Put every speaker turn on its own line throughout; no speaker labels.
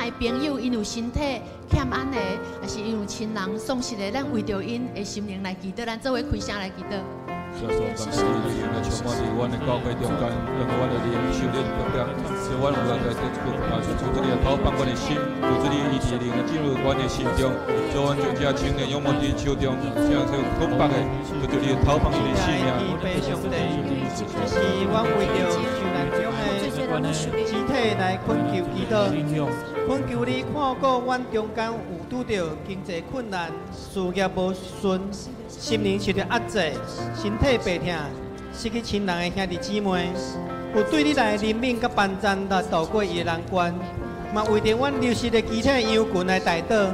的朋友，因有身体欠安的，还是因有亲人丧失的，咱为着因的心灵来祈祷，咱做伙开声来祈祷。
主所感谢你，来充满伫阮的教会中间，让阮的灵修炼不变，使阮有在这个主这里讨放阮的心，主这里医治灵进入阮的心中，叫阮将这青年仰望伫手中，这样就捆绑的，就这里讨放阮的性命。
上帝，这是阮为着受难中的肢体来恳求祈祷，恳求你看顾阮中间有拄着经济困难、事业无顺、心灵受到压制、身体病痛、失去亲人的兄弟姊妹，有对你来怜悯甲帮赞来度过伊的难关，嘛为着阮流失的肢体忧群来代祷，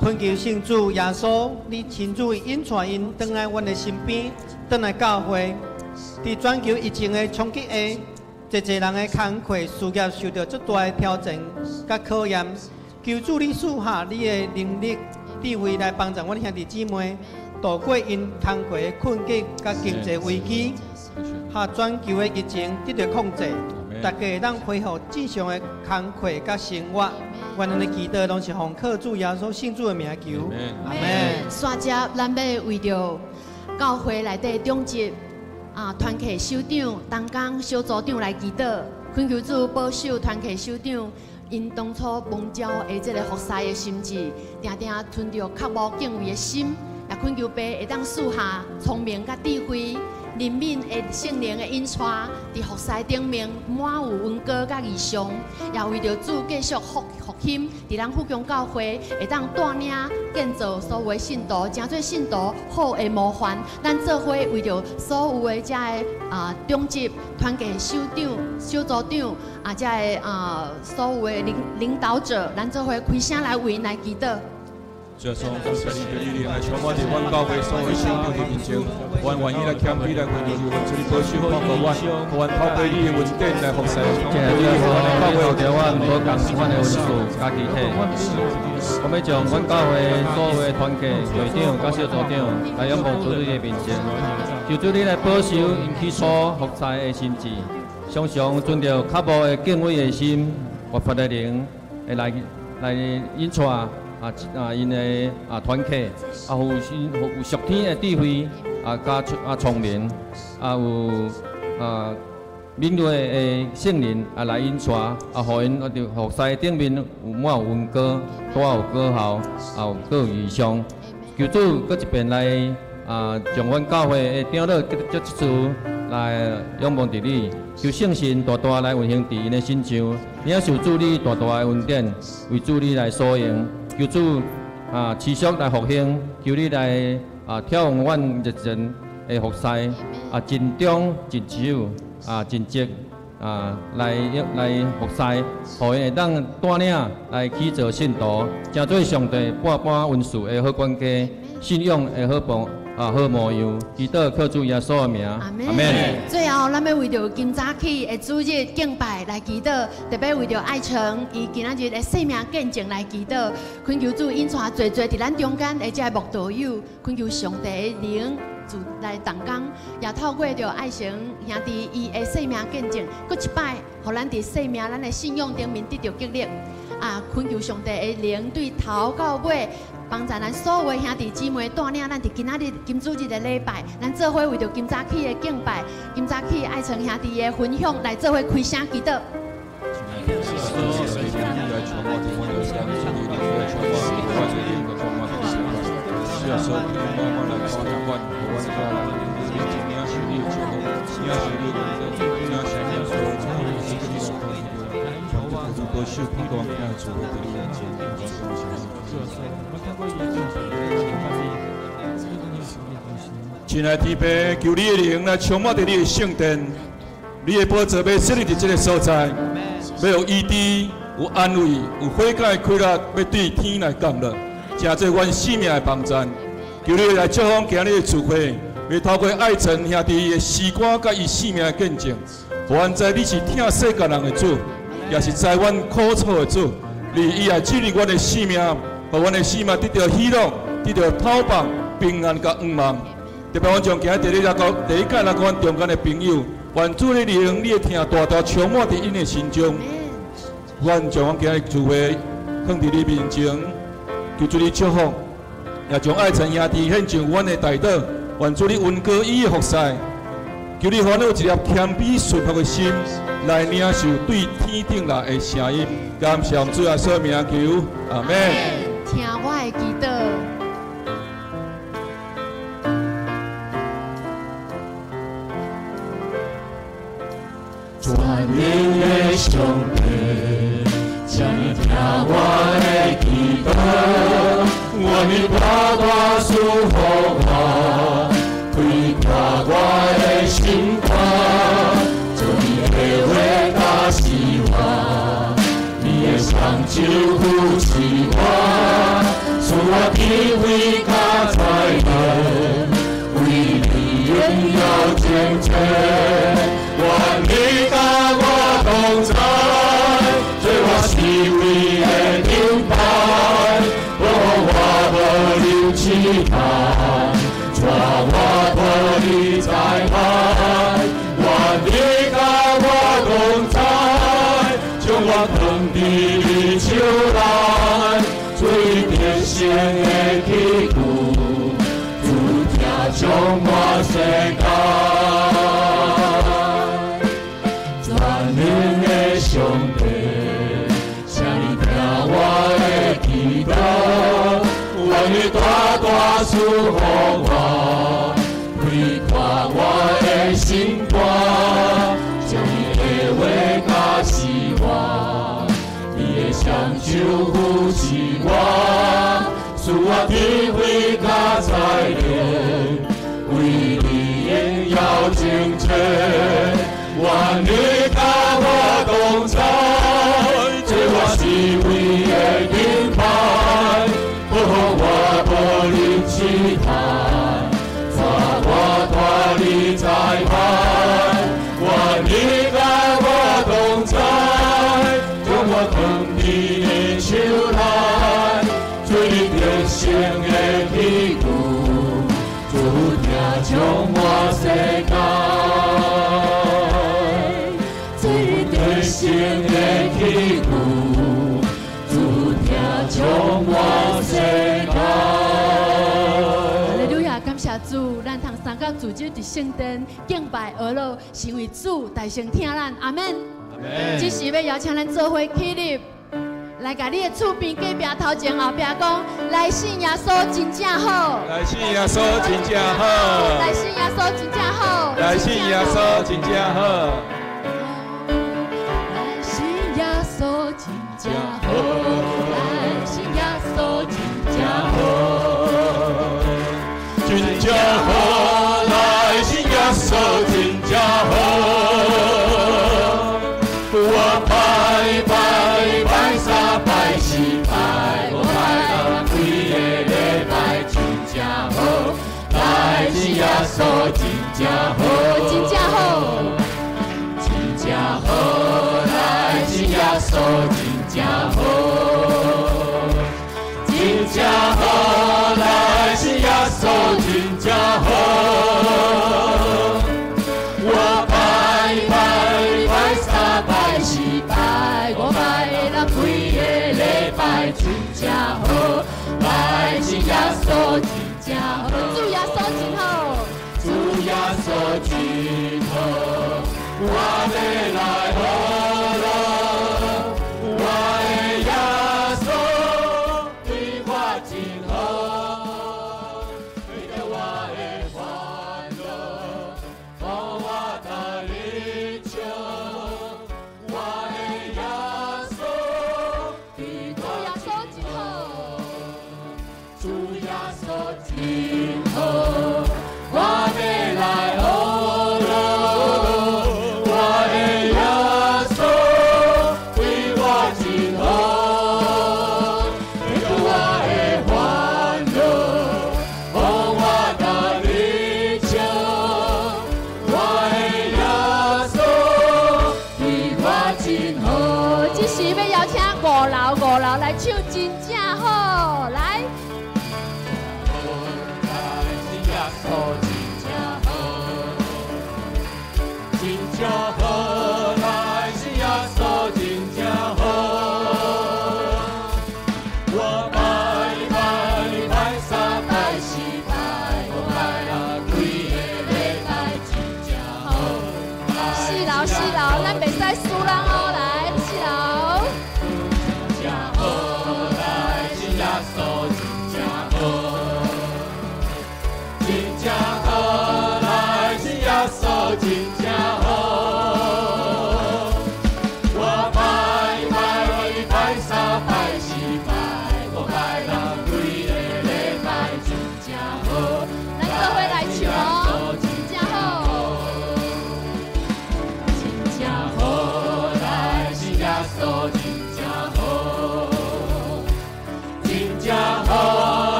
恳求圣主耶稣，你亲自引带因回来阮的身边，回来教会，伫全球疫情的冲击下。侪人的工课事业受到足大的挑战甲考验，求主你赐下你的能力、智慧来帮助阮兄弟姊妹度过因工课的困境甲经济危机，下全球的疫情得到控制，大家会当恢复正常的工课甲生活。阮咱的祈祷拢是奉靠主耶稣圣主的名求。阿门。
煞接咱要为着教会内底中级。团契首长、东港小组长来祈祷，恳求主保守团契首长因当初蒙召的这个服侍的心志，定定存着较无敬畏的心，也恳求爸会当赐下聪明甲智慧、灵敏的圣灵的引带，伫服侍顶面满有温果甲异象，也为着主继续复兴，伫咱福强教会会当带领建造所有的信徒，真做信徒好的模范。咱做伙为着所有的遮的中级团契首长、小组长遮的所有的领导者，咱做伙开声来为因来祈祷。
主所感谢你的力量来充满伫阮教会所有圣徒的面前，阮愿意来谦卑来为着你，阮主你保守看顾阮，互阮透过你的恩典来服侍。
今日你互阮的教会有着阮无共款的恩赐甲肢体，我要将阮教会所有的团契队长甲小组长来仰望主你的面前，求主你来保守因起初服侍的心志，常常存着较无的敬畏的心、活泼的灵，会来引带。因的团契有属天的智慧加聪明有敏锐的圣灵来引带互因着服侍顶面有满有温果，带有果效，有各有异象。求主搁一遍来将阮教会的长老这一次来仰望伫你，求圣神大大来运行伫因的身上，领受主你大大的恩典，为主你来所用。求主持续来复兴，求你来挑旺阮热情的服侍尽忠尽守尽职来服侍，互因会当带领来起造信徒，成做上帝百般恩赐的好管家，信仰的好模样，祈祷靠主耶稣的名，阿门。
最后，咱要为着今早起的主日敬拜来祈祷，特别为着爱城伊今仔日的生命见证来祈祷，恳求主引带侪伫咱中间的这慕道友，恳求上帝的灵主来动工，也透过着爱城兄弟伊的生命见证，搁一摆，互咱伫生命咱的信仰顶面得到激励。恳求上帝的灵对头到尾。帮助咱所有的兄弟姊妹带领咱伫今仔日金主日的礼拜，咱做伙为着今早起的敬拜、今早起爱城兄弟的分享来做伙开声祈祷。
亲爱的天父，求你的灵来充满在你的圣殿，你的宝座要设立在这个所在，要有医治、有安慰、有悔改的快乐，要对天来感乐，真做阮生命的帮助。求你来祝福今日的聚会，要透过爱神兄弟的诗歌甲伊生命的见证，互阮知你是疼世界人的主，也是知阮苦楚的主。你以来治理阮的生命，互阮的生命得到喜乐，得到讨棒、平安甲愿望。特别，阮将今日第一届来阮中间的朋友，愿主的灵，你的听大大充满伫因的心中。阮将阮今日聚会放伫你面前，求主你祝福，也将爱神兄弟献上阮的大道，愿主你温歌伊的服侍，求你还有一粒谦卑顺服的心，来领受对天顶来的声音。感谢主耶稣名求，阿门。
听我的祈祷。
全能的上帝，请你听我的祈祷，愿你大大赐福我，开阔我的心肝，做你的话甲希望，你的双手扶持我，使我体会甲才能，为你荣耀见证。愿你甲我同在，做我是为的顶牌，保护我无流痴汉，带我脱离灾害。愿你甲我同在，将我放伫你手内，做得胜的旗鼓，主听充满世界。上帝，请你听我的祈祷，愿你大大赐福我，开阔我的心肝，将你的话甲希望，你的双手扶持我，使我体会甲才能，为你荣耀见证。愿你甲我同在，做我是为的顶牌，保护我无离痴汉，带我脱离灾害。愿你甲我同在，将我放伫你手内，做你得胜的旗鼓，主听充满世界。圣的旗鼓，主听充满世界。
哈利路亚，感谢主，咱通三角主就伫圣殿敬拜而乐，成为主大声听咱，阿门。这时要邀请咱做伙起立，来甲你的厝边、隔壁、头前、后壁讲，来信耶稣真正好，
来信耶稣真正好，
来信耶稣真正好，
来信耶稣真正好。
真好，来信耶稣真正好，
真正好，来信耶稣真正好。我拜拜拜三拜四拜，我拜几个礼拜真正好，来信耶稣真正好，
真正好，
真正好，来信耶稣真好，真正好，来信耶稣真正好。我拜拜拜三拜四拜，我拜了几个礼拜真正好，来信耶稣真正好，
主耶稣真好，
主耶稣真好，我要来好了。
五楼来唱真正好，来。
真正好，来是耶稣真正好。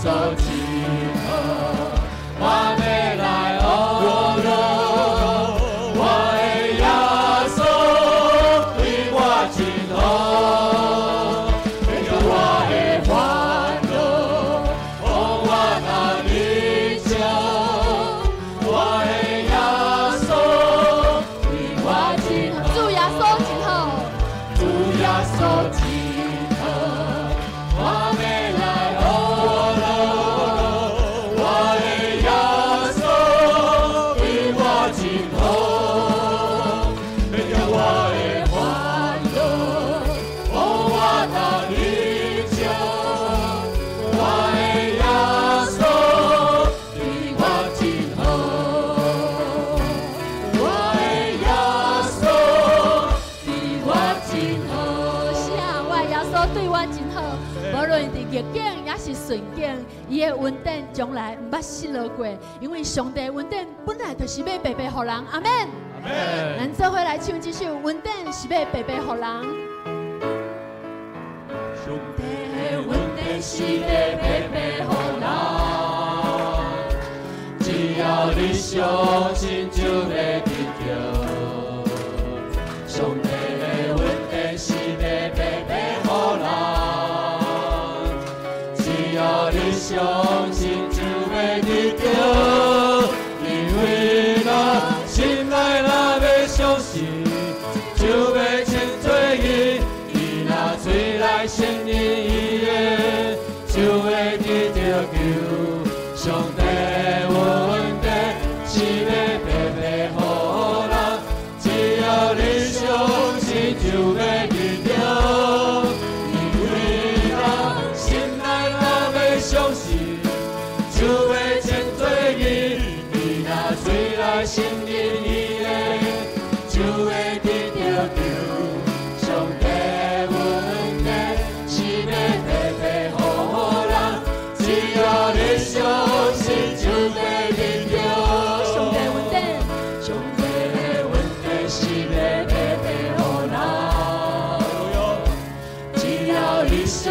稣真好，我要来学了，我的耶稣对我真好，免去我的烦恼，予我那力量，我的耶稣对我真好，
主耶稣真好，
主耶稣真好，我要来学了，我的耶稣对我真好，免去我的烦恼，予我那力量，我的耶稣对我真好，我的耶稣对我真好。
是啊，我的耶稣对我真好，无论伫逆境也是顺境，伊的恩典从来毋捌失落过，因为上帝的恩典本来就是要白白予人，阿免。咱做伙来唱这首《恩典是要白白予人》。
上帝的恩典是要白白予人，只要你相信就会得到。上帝的恩典是要白白予人，只要你相信就会得到。因为咱心内若要相信，就要千做义。伊若嘴来承认伊的，就会得到救。上帝的恩典是要白白予人，只要你相信就会得到。因为咱心内若要相信，就会千做义。伊若嘴来承认伊的，就会得到救。上帝的恩典是要白白予人，只要你相信就会得到。
上帝的恩典，
上帝的恩典是要白白予人，只要你相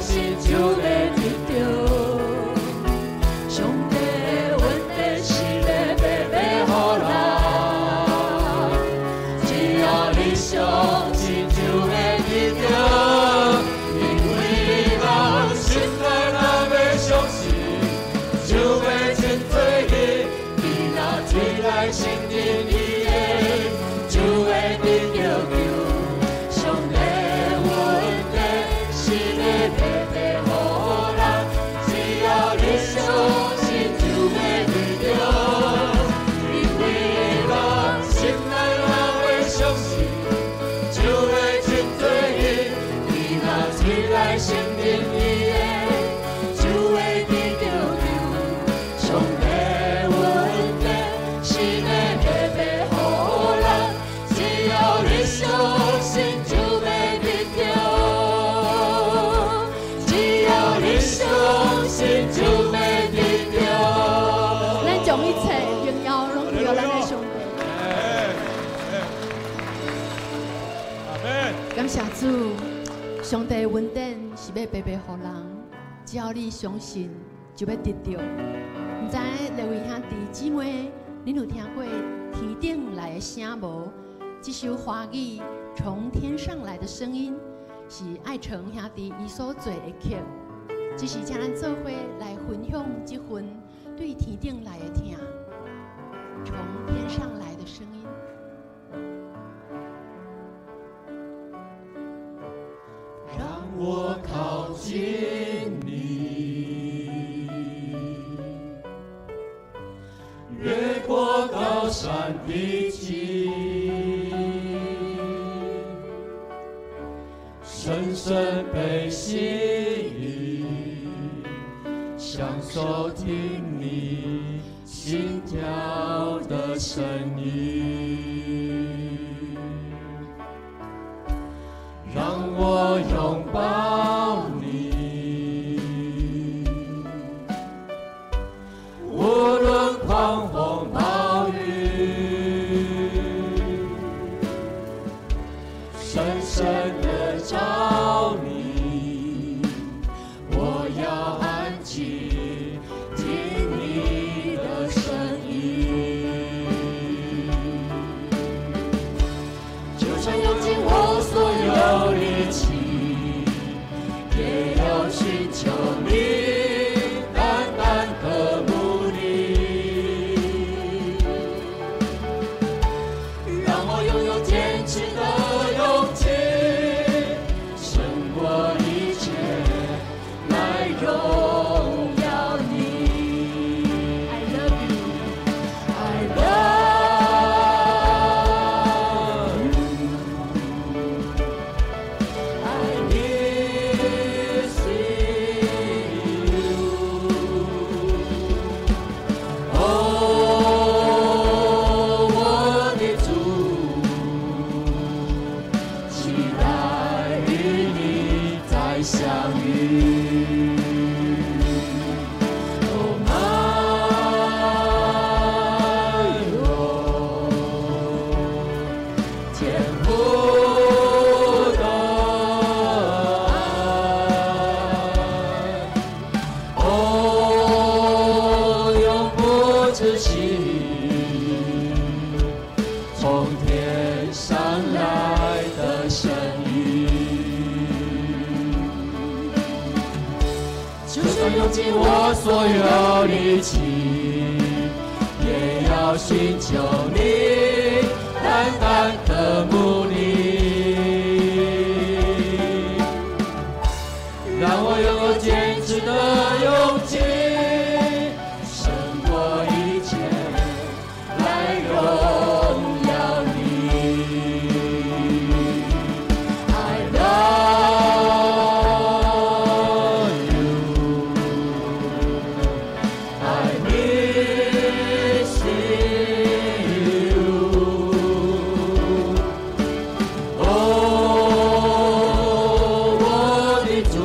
信就会得到。上帝的恩典是要白白予人，只要你相信就会得到。因为咱心内若要相信，就会千做义。你若嘴来承认伊的，就会得到救。上帝的恩典是要白白予人，只要你相信就会得到。因为咱心内若要相信，就会千做义。你若嘴来承认伊的，就会得到救。上帝的恩典是要白白予人，只要你相信就会得到。只要你相信就会得到。
咱将一切荣耀拢归咱的上帝。感谢主，上帝的恩典是要白白予人，只要你相信，就要得到。唔知各位兄弟姊妹，恁有听过天顶来的声无？这首华语从天上来的声音，是爱成兄弟伊所做的曲。只是请咱做伙来分享这份对天顶来的听，从天上来的声音。
让我靠近你，越过高山低谷，深深被吸引，享受听你心跳的声音。让我拥抱你，无论狂风暴雨，深深的着迷，我要安静。之心，从天上来的声音。就算用尽我所有力气，也要寻求你，单单渴慕你，让我拥有坚持的勇气，胜过一切来荣耀你。I love you, I miss you. 哦，我的主，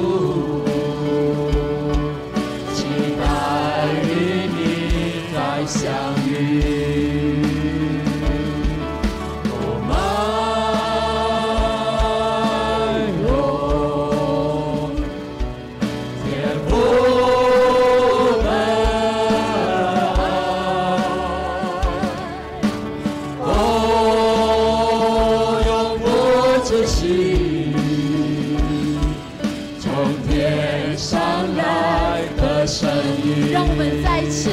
期待与你再相遇。Oh my Lord，天父的爱，哦，永不止息，从天上来的声音。
让我们再一次，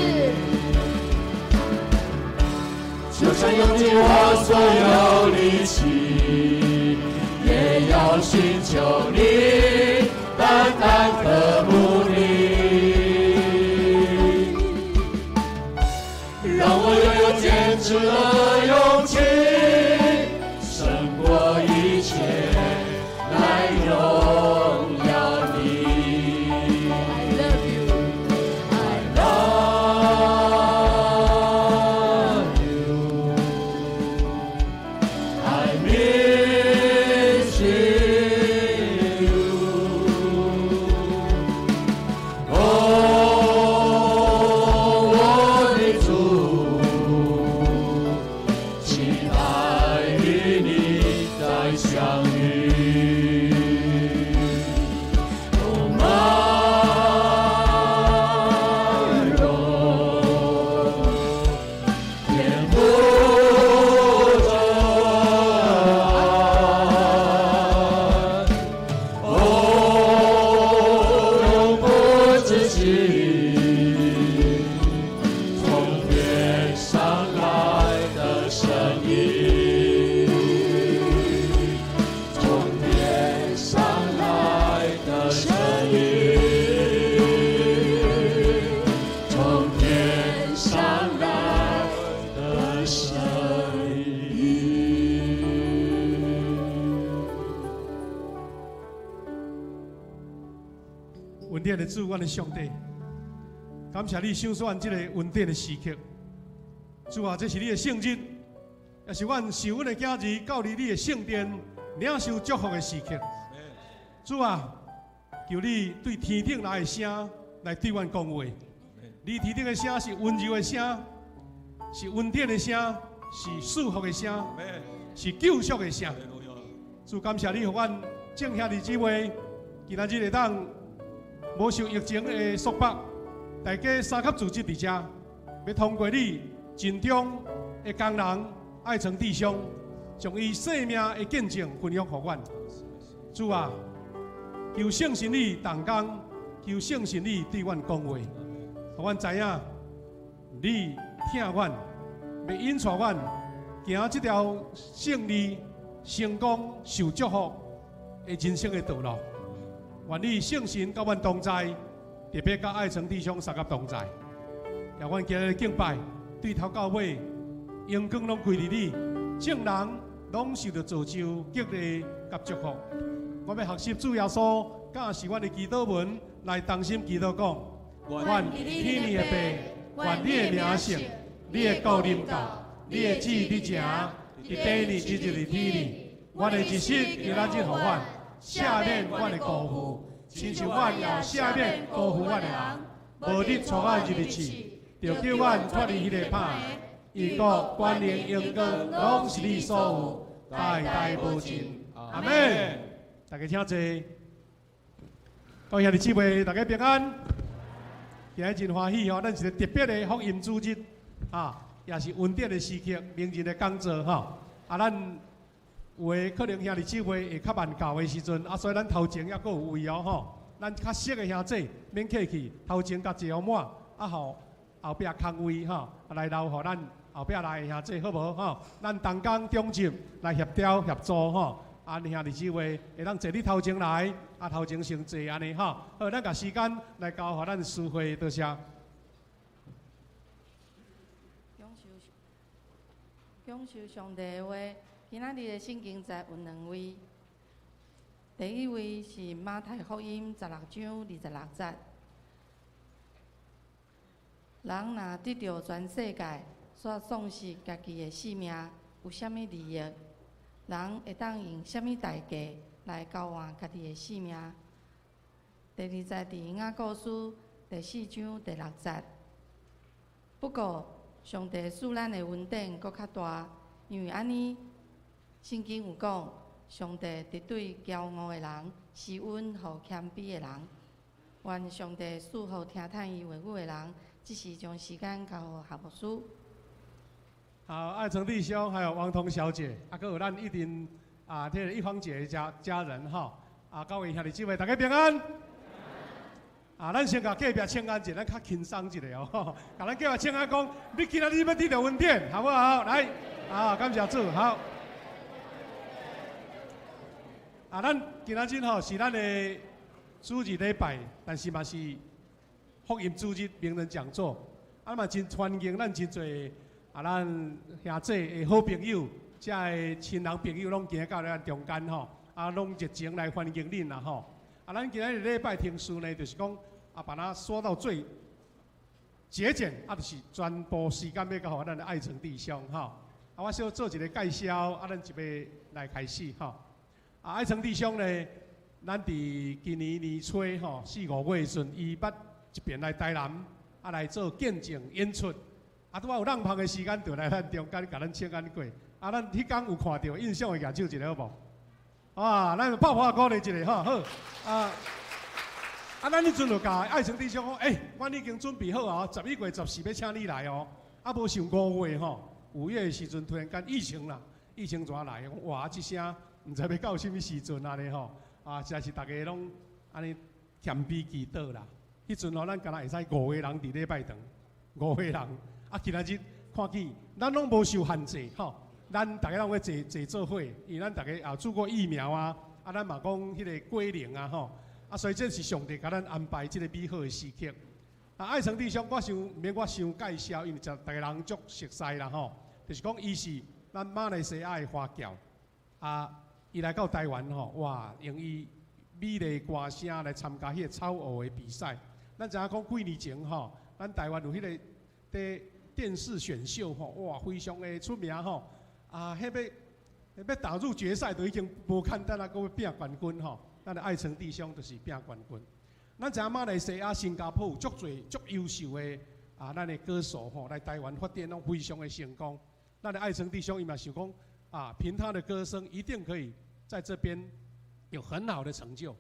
就算用尽我所有力气，也要寻求你，单单渴慕你，让我拥有坚持的勇气，胜过一切来荣耀你。
I love you，
I love you, I miss you. 哦，我的主，期待与你再相遇。Oh my Lord，天父的爱，哦，永不止息，从天上来的声音，从天上来的声音，从天上来的声音。
恩典的主，阮的上帝，感谢你赏选这个恩典的时刻。主啊，这是你的圣日，也是阮受阮的家人到离你的圣殿领受祝福的时刻。主啊，求你对天顶来的声来对阮讲话。你天顶的声是温柔的声，是恩典的声，是祝福的声，是救赎的声。主，感谢你，让阮种下的智慧，今仔日会当无受疫情的束缚，大家三合组织伫遮，要通过你尽忠的工人，爱成弟兄，将伊生命的见证分享给阮。主啊，求圣神你动工，求圣神你对阮讲话，让阮知影你听阮，要引带阮行这条胜利、成功、受祝福的人生的道路。愿你圣神甲阮同在，特别甲爱成弟兄三合同在。也阮今日敬拜，对头到尾，阳光拢归伫你，众人拢受到造就、激励甲祝福。我要学习主耶稣教示阮的祈祷文，来同心祈祷讲：愿天你的爸，愿你的名圣，你的国临到，你的旨意伫成，伫地里一日伫天里。阮的一生今仔日互阮。赦免阮的辜负，亲像阮也赦免辜负阮的人。无你带我入去试，就叫阮脱离迄个歹的。伊国、权力、荣光，拢是你所有，代代无尽。阿门。大家请坐。各位兄弟姊妹，大家平安。今日真欢喜吼，咱是一个特别的福音主日，也是稳定的时刻，名人的讲座咱有诶可能兄弟姊妹会较慢到的时阵，所以咱头前还阁有位咱较熟的兄弟免客气，头前甲坐满，后壁空位来留互咱后壁来的兄弟好无咱同工中集来协调协助兄弟姊妹会当坐你头前来，头前先坐安尼好，咱甲时间来交互咱师会，多谢。
享受上帝的话，今仔日的圣经节有2位。第一位是马太福音16章26节。人若得到全世界，却丧失家己的性命，有啥物利益？人会当用啥物代价来交换家己的性命？第2节伫雅各书第4章第6节。不过，上帝使咱的恩典搁较大，因为安尼，圣经有讲，上帝敌对骄傲的人，施恩互谦卑的人。愿上帝赐福听叹伊话语的人，即时将时间交予夏牧师。
好，爱成弟兄，还有王彤小姐，还有咱一定这个一芳姐的家人各位兄弟姊妹，大家平安。咱先甲隔壁请安一下，咱较轻松一下甲咱隔壁请安讲，你今仔日要得到恩典，好不好？来，感谢主，好。咱今仔日是咱的主日礼拜，但是嘛是福音主日名人讲座，嘛真欢迎咱真侪咱兄弟的好朋友，遮的亲人朋友拢行到咱中间拢热情来欢迎恁啦咱今日礼拜听书呢，就是讲把它说到最节俭，就是全部时间要交予咱的爱城弟兄我小做一个介绍，咱就要来开始爱城弟兄呢，咱伫今年年初4、5月时，伊捌一边来台南来做见证演出，拄有浪芳的时间，就来咱中间甲咱请安过。咱迄天有看到，印象会举手一个好无？咱爆破鼓励一下好。咱迄阵就甲爱城弟兄讲，阮已经准备好11月14要请你来无上5月5月的时阵，突然间疫情啦，疫情怎来？哇，一声毋知要到什么时阵安尼实在是大家拢安尼谦卑祈祷啦。迄阵咱敢若会使5个人伫礼拜堂，5个人。今仔日看见咱拢无受限制咱大家拢要坐做伙，因为咱大家也做过疫苗咱嘛讲迄个过零所以这是上帝甲咱安排这个美好的时刻。爱城弟兄，我伤介绍，因为大家人足熟悉啦就是讲伊是咱马来西亚的华侨伊来到台湾哇，用伊美丽歌声来参加迄个草偶的比赛。咱知影讲几年前咱台湾有迄个电视选秀哇，非常的出名迄要打入决赛都已经无简单啦，搁要拼冠军咱的爱城弟兄就是拼冠军。咱知影马来西亚、新加坡有足侪足优秀的咱的歌手来台湾发展拢非常的成功。咱的爱城弟兄伊嘛想讲凭他的歌声一定可以在这边有很好的成就。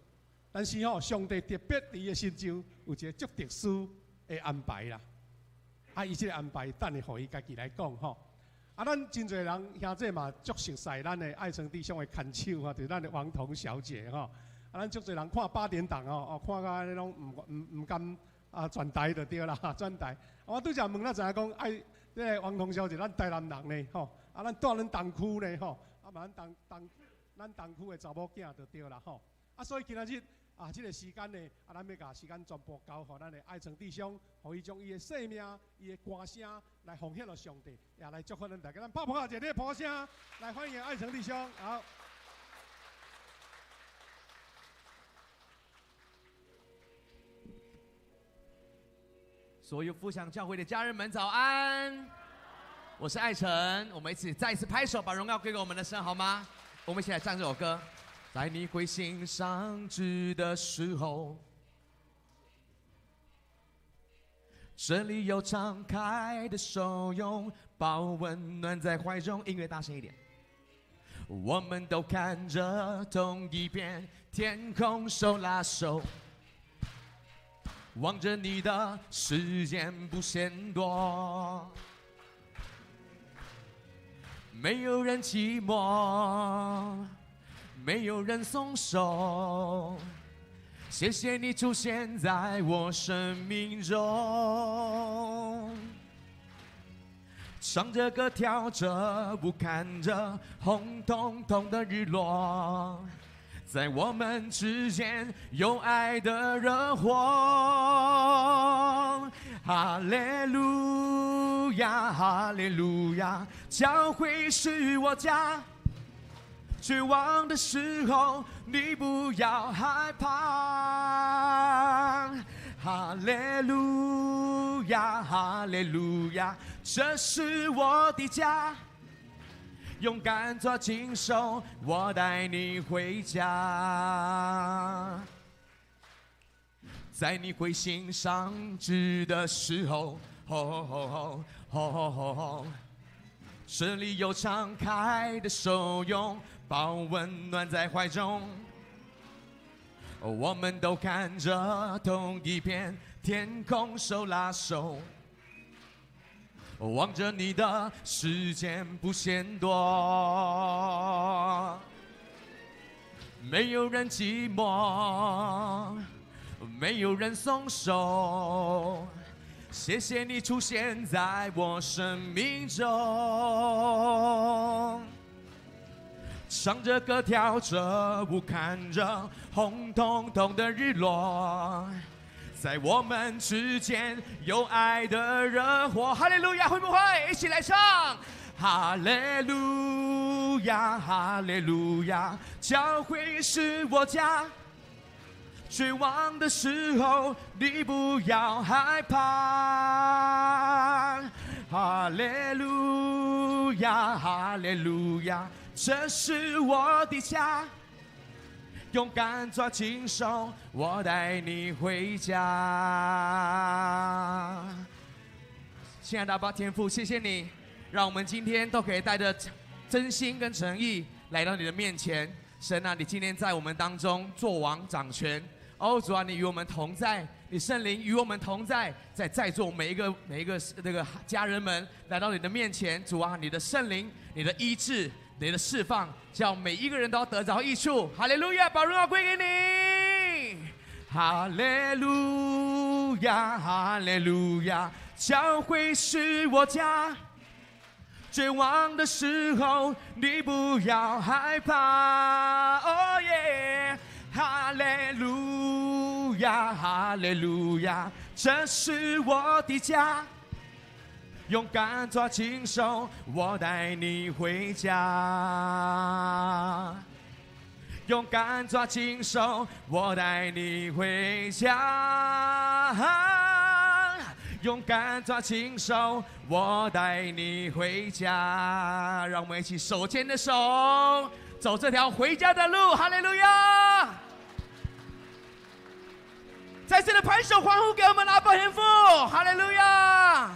但是上帝特别伫伊心中有一个足特殊的安排啦。伊这个安排等下互伊家己来讲咱真侪人兄弟嘛足熟悉咱的爱城弟兄的牵手就是咱的王彤小姐咱足侪人看8点档看到那拢唔甘转台就对啦，转台。我拄则问咱知影讲这个王彤小姐，咱台南人呢咱住咱东区呢嘛咱东区的查某囝就对啦所以今仔日这个时间呢咱要把时间全部交予咱的爱城弟兄，互伊将伊的生命、伊的歌声来奉献给上帝，也来祝福咱大家。咱拍拍一个鼓声，来欢迎爱城弟兄。好。
所有富祥教会的家人们，早安！我是艾诚，我们一起再一次拍手，把荣耀归给我们的神，好吗？我们一起来唱这首歌。在你灰心丧志的时候，这里有敞开的手，拥抱温暖在怀中。音乐大声一点。我们都看着同一片天空，手拉手，望着你的时间不嫌多。没有人寂寞，没有人松手。谢谢你出现在我生命中，唱着歌，跳着舞，看着红彤彤的日落，在我们之间有爱的热火。哈利路亚，哈利路亚，教会是我家。绝望的时候，你不要害怕。哈利路亚，哈利路亚，这是我的家。勇敢抓紧手，我带你回家。在你灰心丧志的时候，这里有敞开的手，拥抱温暖在怀中。我们都看着同一片天空，手拉手，望着你的时间不嫌多。没有人寂寞，没有人松手。谢谢你出现在我生命中，唱着歌，跳着舞，看着红彤彤的日落，在我们之间有爱的热火。哈利路亚，会不会一起来唱？哈利路亚，哈利路亚，教会是我家。绝望的时候，你不要害怕。哈利路亚，哈利路亚，这是我的家。勇敢抓紧手，我带你回家。亲爱的阿爸天父，谢谢你，让我们今天都可以带着真心跟诚意来到你的面前。神啊，你今天在我们当中作王掌权。哦，主啊，你与我们同在，你圣灵与我们同在，在座每一个那个家人们来到你的面前，主啊，你的圣灵、你的医治、你的释放，叫每一个人都要得着益处。哈利路亚，把荣耀归给你。哈利路亚，哈利路亚，教会是我家。绝望的时候，你不要害怕。哦耶！哈利路亚，哈利路亚，这是我的家。勇敢抓紧手，我带你回家。勇敢抓紧手，我带你回家。勇敢抓紧手，我带你回家。让我们一起手牵着手，走这条回家的路。哈利路亚！再次的拍手欢呼给我们阿爸天父，哈利路亚！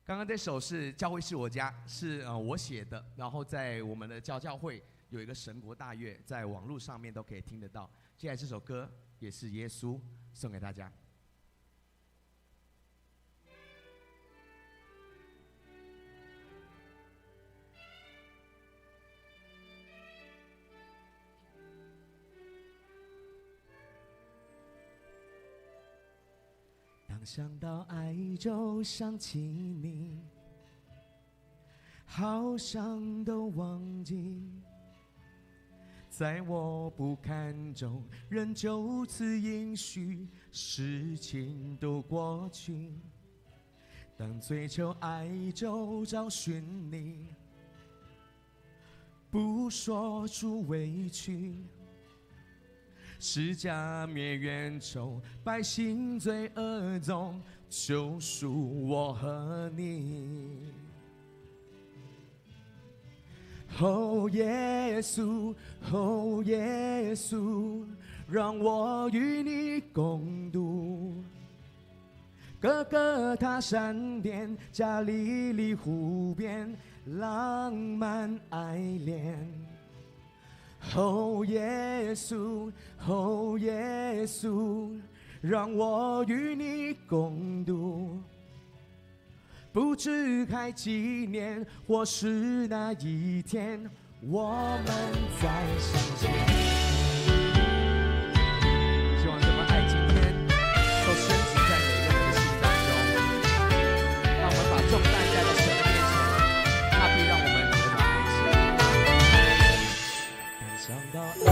刚刚这首是《教会是我家》，是我写的，然后在我们的教会有一个神国大乐，在网络上面都可以听得到。接下来这首歌也是耶稣送给大家。当想到爱就想起你，好想都忘记，在我不堪中仍就此应许，事情都过去。当追求爱就找寻你，不说出委屈，释迦灭冤仇，百姓罪恶中救赎我和你。哦耶稣，哦耶稣，让我与你共度。哥哥他山巅，加利利湖边，浪漫爱恋。哦耶稣，哦耶稣，让我与你共度。不知还几年，或是哪一天，我们再相见。希望这份爱今天都深植在每个人的心当中，让我们把重担带到神的面前，他必让我们得到安息。但想到爱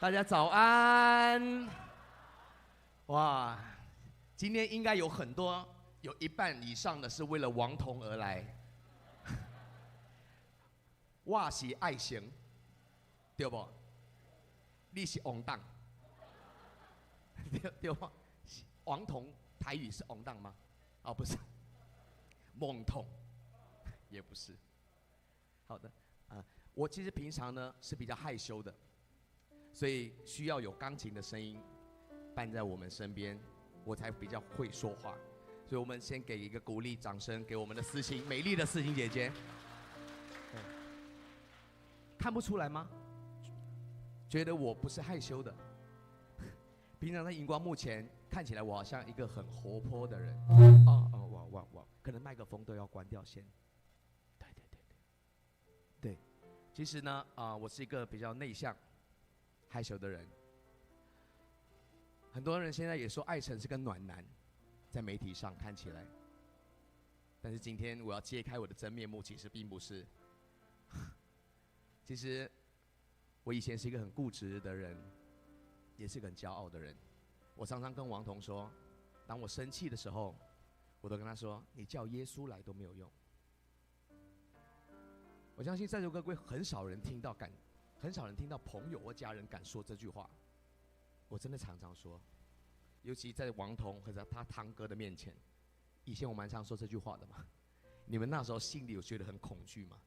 大家早安！哇，今天应该有很多，有一半以上的是为了王彤而来。我是爱情，对不？你是王党，对不？王彤台语是王党吗？哦，不是，梦彤也不是。好的，我其实平常呢是比较害羞的。所以需要有钢琴的声音伴在我们身边，我才比较会说话。所以我们先给一个鼓励掌声给我们的思琴，美丽的思琴姐姐。看不出来吗？觉得我不是害羞的。平常在荧光幕前看起来我好像一个很活泼的人。哇，可能麦克风都要关掉先。对，其实呢，我是一个比较内向害羞的人。很多人现在也说艾成是个暖男，在媒体上看起来。但是今天我要揭开我的真面目，其实并不是。其实我以前是一个很固执的人，也是个很骄傲的人。我常常跟王彤说，当我生气的时候，我都跟他说：“你叫耶稣来都没有用。”我相信在座各位很少人听到朋友或家人敢说这句话。我真的常常说，尤其在王彤或者他堂哥的面前。以前我蛮常说这句话的嘛。你们那时候心里有觉得很恐惧吗？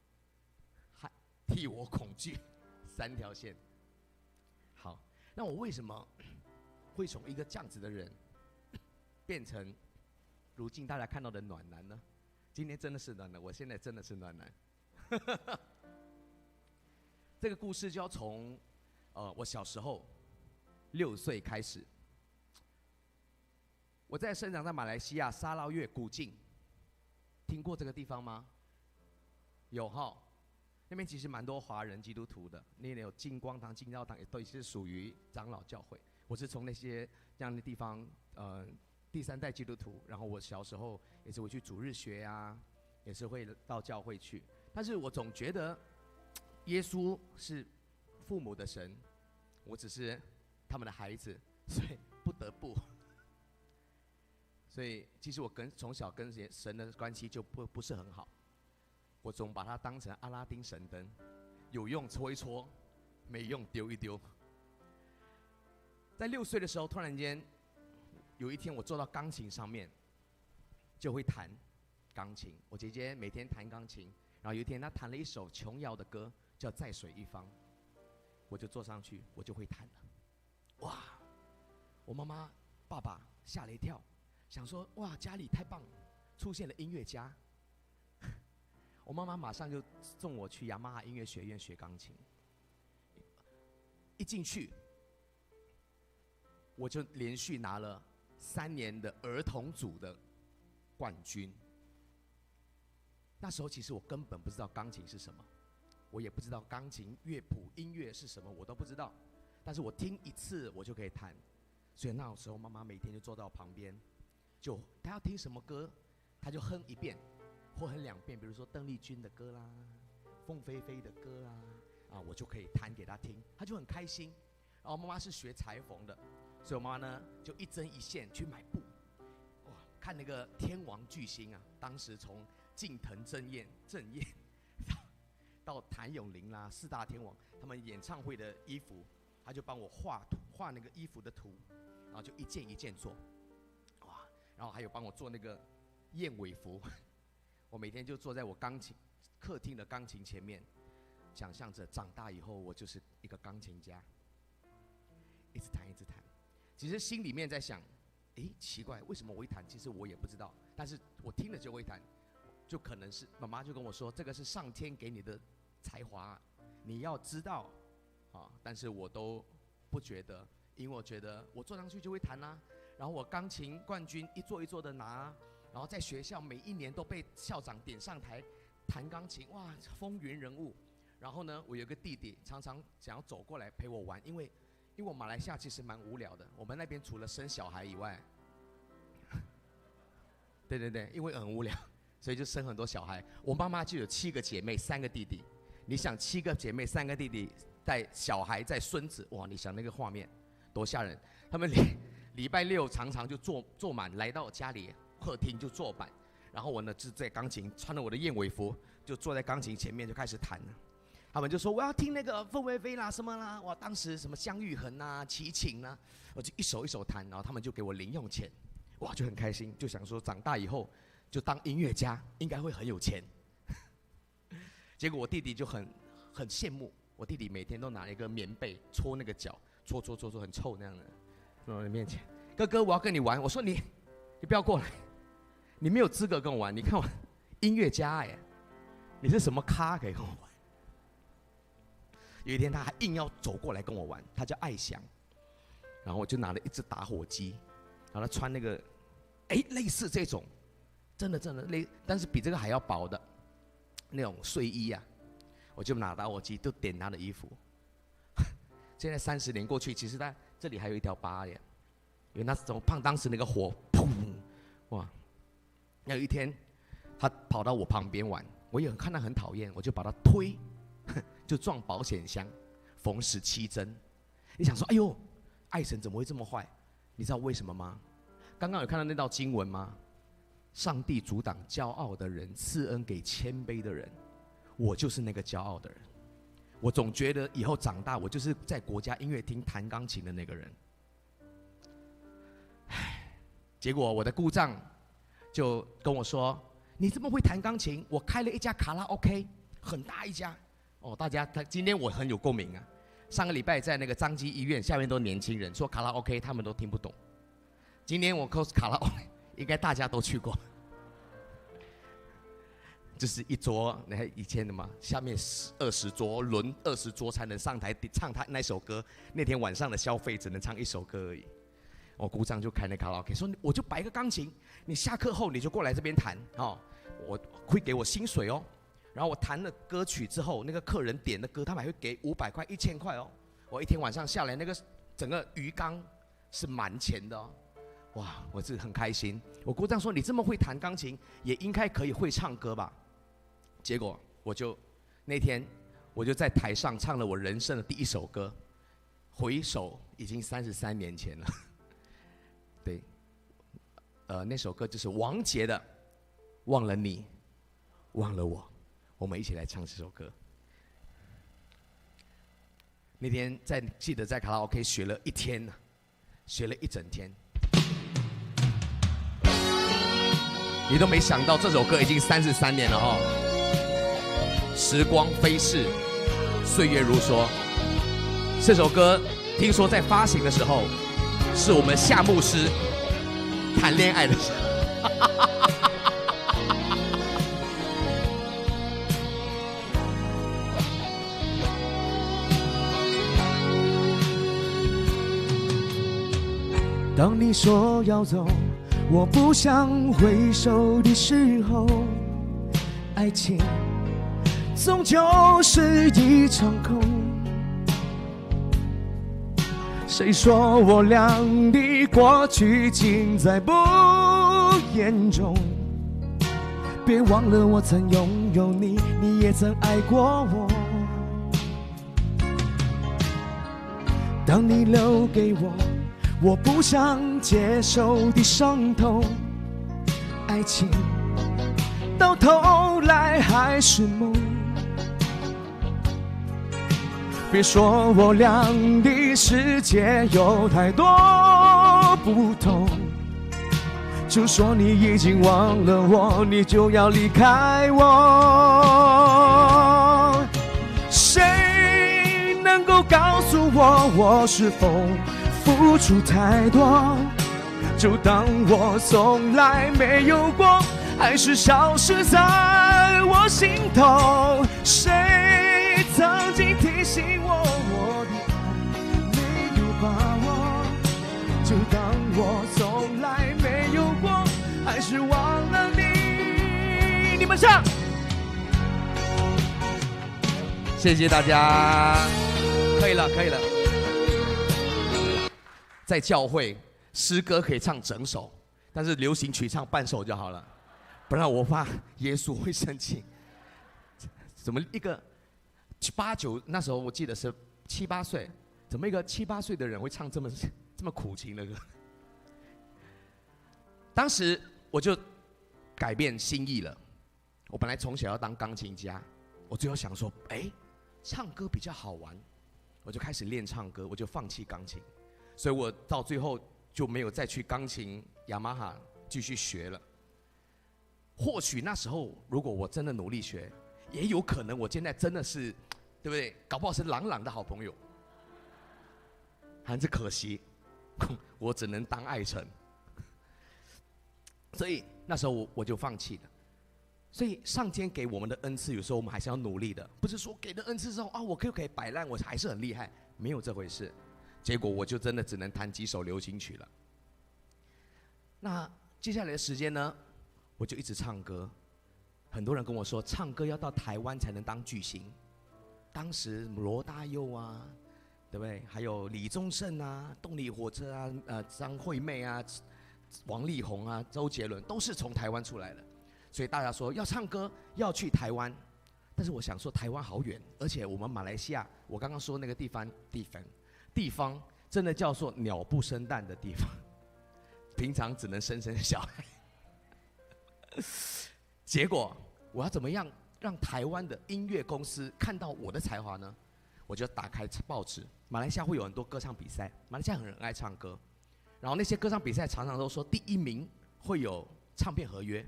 替我恐惧，3条线。好，那我为什么会从一个这样子的人变成如今大家看到的暖男呢？今天真的是暖男，我现在真的是暖男。这个故事就要从我小时候6岁开始，我在生长在马来西亚沙捞越古晋，听过这个地方吗？有哈，那边其实蛮多华人基督徒的，那里有金光堂、金教堂，也都是属于长老教会。我是从那些这样的地方，第3代基督徒，然后我小时候也是会去主日学啊，也是会到教会去，但是我总觉得耶稣是父母的神，我只是他们的孩子，所以不得不。所以其实我从小跟神的关系就不是很好，我总把它当成阿拉丁神灯，有用搓一搓，没用丢一丢。在6岁的时候，突然间有一天我坐到钢琴上面，就会弹钢琴。我姐姐每天弹钢琴，然后有一天她弹了一首琼瑶的歌，叫《在水一方》，我就坐上去，我就会弹了。哇！我妈妈、爸爸吓了一跳，想说：哇，家里太棒了，出现了音乐家。我妈妈马上就送我去雅马哈音乐学院学钢琴。一进去，我就连续拿了3年的儿童组的冠军。那时候其实我根本不知道钢琴是什么，我也不知道钢琴乐谱音乐是什么，我都不知道。但是我听一次我就可以弹，所以那时候妈妈每天就坐到我旁边，就她要听什么歌，她就哼一遍或哼2遍，比如说邓丽君的歌啦、凤飞飞的歌啦，我就可以弹给她听，她就很开心。然后妈妈是学裁缝的，所以我妈妈呢就一针一线去买布，哇，看那个天王巨星啊，当时从近藤正彦到谭咏麟啦、4大天王，他们演唱会的衣服，他就帮我画那个衣服的图，然后就一件一件做，哇，然后还有帮我做那个燕尾服，我每天就坐在我客厅的钢琴前面，想象着长大以后我就是一个钢琴家。一直弹一直弹，其实心里面在想，奇怪，为什么我会弹？其实我也不知道，但是我听了就会弹，就可能是妈妈就跟我说，这个是上天给你的才华，你要知道，但是我都不觉得，因为我觉得我坐上去就会弹啦，然后我钢琴冠军一座一座的拿，然后在学校每一年都被校长点上台弹钢琴，哇，风云人物。然后呢，我有个弟弟，常常想要走过来陪我玩，因为我马来西亚其实蛮无聊的，我们那边除了生小孩以外，对，因为很无聊，所以就生很多小孩。我妈妈就有7个姐妹，3个弟弟。你想7个姐妹3个弟弟带小孩带孙子，哇，你想那个画面多吓人。他们礼拜6常常就坐满来到家里客厅就坐满，然后我呢就在钢琴穿着我的燕尾服，就坐在钢琴前面就开始弹了。他们就说我要听那个凤飞飞啦什么啦，哇，当时什么姜育恒啊、齐秦啊，我就一首一首弹，然后他们就给我零用钱，哇，就很开心，就想说长大以后就当音乐家，应该会很有钱。结果我弟弟就很羡慕，我弟弟每天都拿一个棉被搓那个脚，搓很臭那样的，在我的面前，哥哥我要跟你玩，我说你不要过来，你没有资格跟我玩，你看我音乐家耶，你是什么咖可以跟我玩？有一天他还硬要走过来跟我玩，他叫艾翔，然后我就拿了一只打火机，然后他穿那个，类似这种，真的但是比这个还要薄的那种睡衣啊，我就拿打火机就点他的衣服。现在30年过去，其实他这里还有一条疤耶，因为那时候当时那个火，砰，哇！有一天他跑到我旁边玩，我也看他很讨厌，我就把他推。就撞保险箱，缝17针。你想说，哎呦，爱神怎么会这么坏？你知道为什么吗？刚刚有看到那道经文吗？上帝阻挡骄傲的人，赐恩给谦卑的人。我就是那个骄傲的人。我总觉得以后长大，我就是在国家音乐厅弹钢琴的那个人。结果我的姑丈就跟我说：“你这么会弹钢琴，我开了一家卡拉 OK， 很大一家。”大家今天我很有共鸣啊！上个礼拜在那个彰基医院，下面都年轻人说卡拉 OK， 他们都听不懂。今天我 cos 卡拉 OK， 应该大家都去过。就是一桌，你看以前的嘛，下面20桌，轮20桌才能上台唱他那首歌。那天晚上的消费只能唱1首歌而已。我姑丈就开那卡拉 OK， 说我就摆一个钢琴，你下课后你就过来这边弹哦，我会给我薪水哦。然后我弹了歌曲之后，那个客人点的歌，他们还会给500块、1000块哦。我一天晚上下来，那个整个鱼缸是满钱的哦。哇，我是很开心。我姑丈说：“你这么会弹钢琴，也应该可以会唱歌吧？”结果那天我就在台上唱了我人生的第1首歌，回首已经33年前了。对，那首歌就是王杰的《忘了你，忘了我》。我们一起来唱这首歌。那天记得在卡拉 OK 学了1天，学了1整天。你都没想到这首歌已经33年了哦。时光飞逝，岁月如梭。这首歌听说在发行的时候，是我们夏牧师谈恋爱的时候。
当你说要走，我不想回首的时候，爱情终究是一场空。谁说我俩的过去尽在不言中？别忘了我曾拥有你，你也曾爱过我。当你留给我不想接受的伤痛，爱情到头来还是梦。别说我俩的世界有太多不同，就说你已经忘了我，你就要离开我。谁能够告诉我是否付出太多，就当我从来没有过，还是消失在我心头。谁曾经提醒我的爱没有把握，就当我从来没有过，还是忘了你。你们唱，
谢谢大家，可以了，可以了。在教会，诗歌可以唱整首，但是流行曲唱半首就好了，不然我怕耶稣会生气。怎么一个8、9那时候我记得是7、8岁，怎么一个7、8岁的人会唱这么苦情的歌？当时我就改变心意了。我本来从小要当钢琴家，我最后想说，唱歌比较好玩，我就开始练唱歌，我就放弃钢琴。所以我到最后就没有再去钢琴雅马哈继续学了。或许那时候如果我真的努力学，也有可能我现在真的是，对不对？搞不好是朗朗的好朋友。还是可惜，我只能当爱臣。所以那时候我就放弃了。所以上天给我们的恩赐，有时候我们还是要努力的，不是说给的恩赐之后我可不可以摆烂，我还是很厉害，没有这回事。结果我就真的只能弹几首流行曲了。那接下来的时间呢，我就一直唱歌。很多人跟我说，唱歌要到台湾才能当巨星。当时罗大佑啊，对不对？还有李宗盛啊、动力火车啊、张惠妹啊、王力宏啊、周杰伦，都是从台湾出来的。所以大家说要唱歌要去台湾，但是我想说台湾好远，而且我们马来西亚，我刚刚说那个地方真的叫做鸟不生蛋的地方，平常只能生小孩。结果我要怎么样让台湾的音乐公司看到我的才华呢？我就打开报纸，马来西亚会有很多歌唱比赛，马来西亚很爱唱歌，然后那些歌唱比赛常常都说第1名会有唱片合约，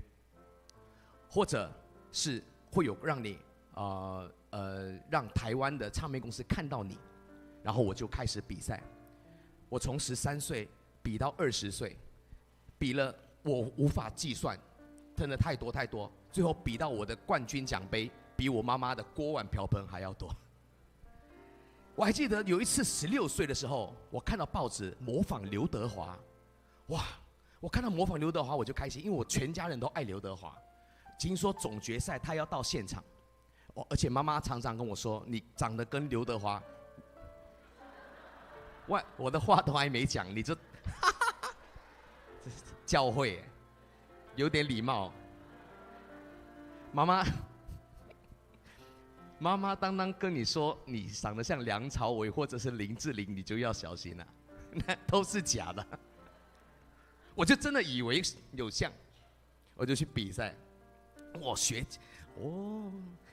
或者是会有让你让台湾的唱片公司看到你。然后我就开始比赛，我从13岁比到20岁，比了我无法计算，真的太多太多。最后比到我的冠军奖杯比我妈妈的锅碗瓢盆还要多。我还记得有一次16岁的时候，我看到报纸模仿刘德华，哇！我看到模仿刘德华我就开心，因为我全家人都爱刘德华。听说总决赛他要到现场，而且妈妈常常跟我说：“你长得跟刘德华。”我的话都还没讲，你就教会有点礼貌。妈妈当跟你说你长得像梁朝伟或者是林志玲，你就要小心了，那都是假的。我就真的以为有像，我就去比赛。我学，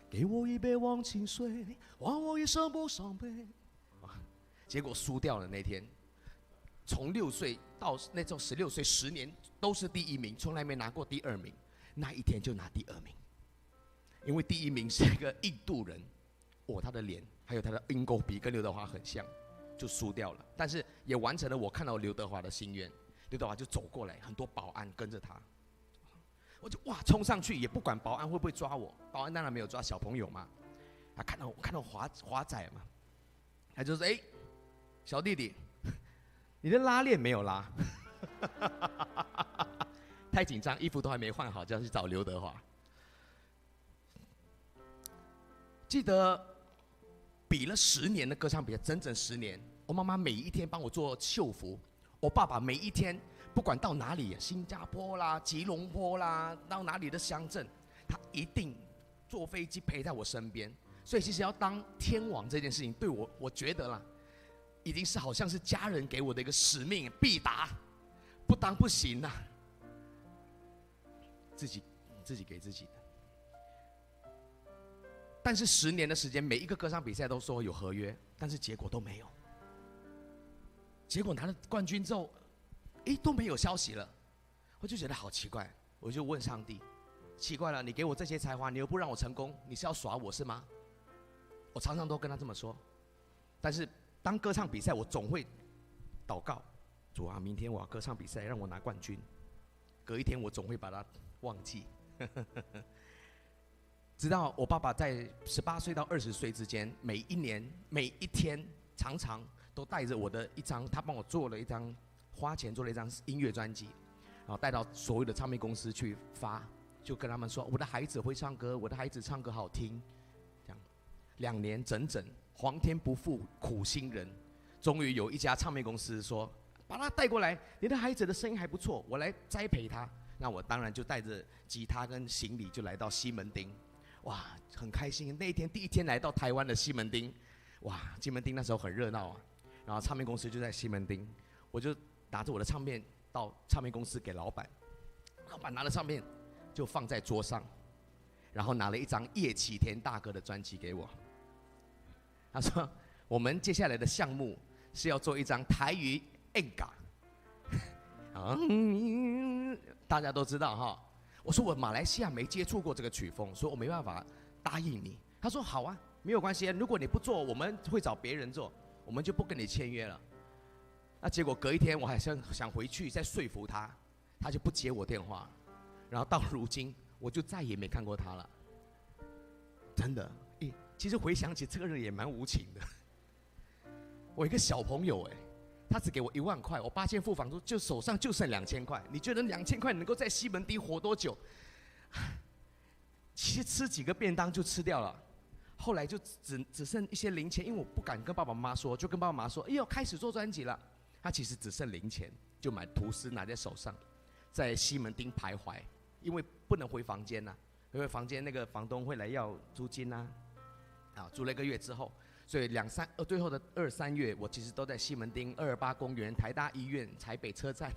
给我一杯忘情水，还我一生不伤悲。结果输掉了那天，从6岁到那时候16岁，10年都是第1名，从来没拿过第2名。那一天就拿第2名，因为第1名是一个印度人，他的脸还有他的鹰钩鼻跟刘德华很像，就输掉了。但是也完成了我看到刘德华的心愿。刘德华就走过来，很多保安跟着他，我就冲上去，也不管保安会不会抓我，保安当然没有抓小朋友嘛。他看到华仔嘛，他就说：“小弟弟，你的拉链没有拉。”太紧张，衣服都还没换好，就要去找刘德华。记得比了10年的歌唱比赛，整整10年。我妈妈每一天帮我做秀服，我爸爸每一天不管到哪里，新加坡啦、吉隆坡啦，到哪里的乡镇，他一定坐飞机陪在我身边。所以其实要当天王这件事情，对我觉得啦，已经是好像是家人给我的一个使命，必达，不当不行呐。自己给自己的。但是10年的时间，每一个歌唱比赛都说有合约，但是结果都没有。结果拿了冠军之后，都没有消息了，我就觉得好奇怪，我就问上帝：奇怪了，你给我这些才华，你又不让我成功，你是要耍我是吗？我常常都跟他这么说。但是当歌唱比赛，我总会祷告：主啊，明天我要歌唱比赛，让我拿冠军。隔一天我总会把它忘记。直到我爸爸在18岁到20岁之间，每一年每一天，常常都带着我的一张，他帮我做了一张，花钱做了一张音乐专辑，然后带到所有的唱片公司去发，就跟他们说：我的孩子会唱歌，我的孩子唱歌好听。这样2年整整，皇天不负苦心人，终于有一家唱片公司说：把他带过来，你的孩子的声音还不错，我来栽培他。那我当然就带着吉他跟行李就来到西门町，哇，很开心。那一天第一天来到台湾的西门町，哇，西门町那时候很热闹啊。然后唱片公司就在西门町，我就拿着我的唱片到唱片公司给老板，老板拿了唱片就放在桌上，然后拿了一张叶启田大哥的专辑给我。他说：我们接下来的项目是要做一张台语演歌。大家都知道哈。我说我马来西亚没接触过这个曲风，所以我没办法答应你。他说好啊，没有关系，如果你不做，我们会找别人做，我们就不跟你签约了。那结果隔一天我还想回去再说服他，他就不接我电话，然后到如今我就再也没看过他了。真的，其实回想起这个人也蛮无情的。我一个小朋友他只给我1万块，我8千付房租，就手上就剩2000块。你觉得2000块能够在西门町活多久？其实吃几个便当就吃掉了。后来就只剩一些零钱，因为我不敢跟爸爸妈妈说，就跟爸爸妈妈说：“哎呦，开始做专辑了。”他其实只剩零钱，就买吐司拿在手上，在西门町徘徊，因为不能回房间因为房间那个房东会来要租金租了1个月之后。所以最后的2、3月，我其实都在西门町、228公园、台大医院、台北车站。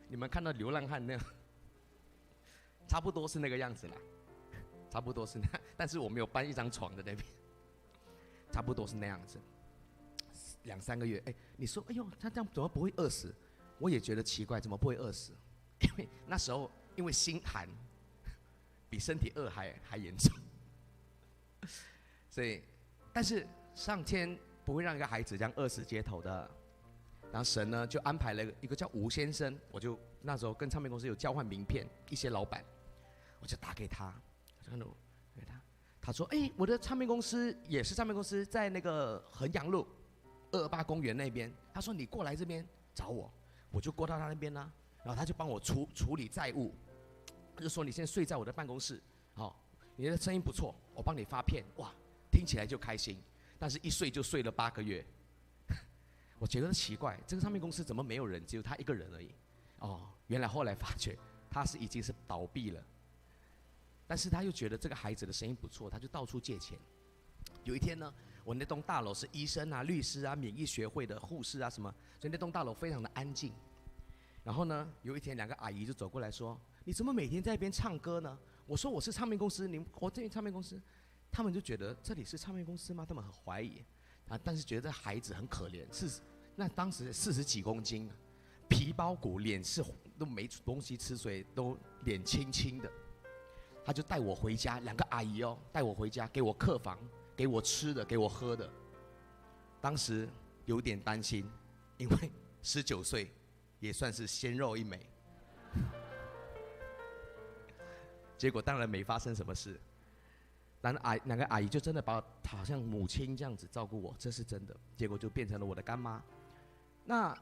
你们看到流浪汉那样，差不多是那个样子啦，差不多是那，但是我没有搬一张床的那边，差不多是那样子。2、3个月，你说，哎呦，他这样怎么不会饿死？我也觉得奇怪，怎么不会饿死？因为那时候因为心寒，比身体饿还严重，所以。但是上天不会让一个孩子这样饿死街头的，然后神呢就安排了一个叫吴先生，我就那时候跟唱片公司有交换名片，一些老板，我就打给他，给他，他说：“哎，我的唱片公司也是唱片公司，在那个衡阳路228公园那边。”他说：“你过来这边找我。”我就过到他那边啦，然后他就帮我处理债务，他就说：“你现在睡在我的办公室，好，你的声音不错，我帮你发片。”哇，听起来就开心，但是一睡就睡了8个月。我觉得奇怪，这个唱片公司怎么没有人，只有他一个人而已？哦，原来后来发觉他已经是倒闭了，但是他又觉得这个孩子的声音不错，他就到处借钱。有一天呢，我那栋大楼是医生啊、律师啊、免疫学会的护士啊什么，所以那栋大楼非常的安静。然后呢，有一天2个阿姨就走过来说：“你怎么每天在那边唱歌呢？”我说：“我是唱片公司，我这唱片公司。”他们就觉得这里是唱片公司吗？他们很怀疑啊，但是觉得这孩子很可怜，那当时40几公斤，皮包骨，脸是都没东西吃，所以都脸青青的。他就带我回家，2个阿姨哦，带我回家，给我客房，给我吃的，给我喝的。当时有点担心，因为19岁，也算是鲜肉一枚。结果当然没发生什么事，但2个阿姨就真的把我好像母亲这样子照顾我，这是真的。结果就变成了我的干妈。那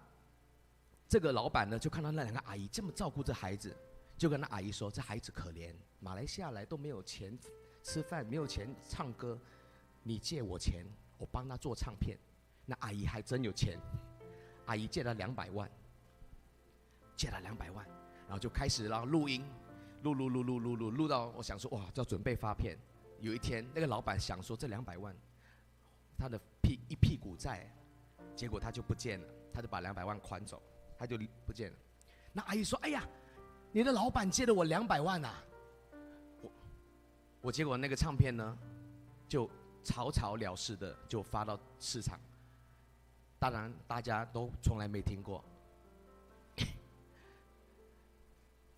这个老板呢，就看到那2个阿姨这么照顾这孩子，就跟那阿姨说：“这孩子可怜，马来西亚来都没有钱吃饭，没有钱唱歌，你借我钱，我帮他做唱片。”那阿姨还真有钱，阿姨借了200万，然后就开始然后录音，录到我想说哇，就要准备发片。有一天，那个老板想说这200万，他的一屁股债，结果他就不见了，他就把200万款走，他就不见了。那阿姨说：“哎呀，你的老板借了我200万啊！”我结果那个唱片呢，就草草了事的就发到市场，当然大家都从来没听过。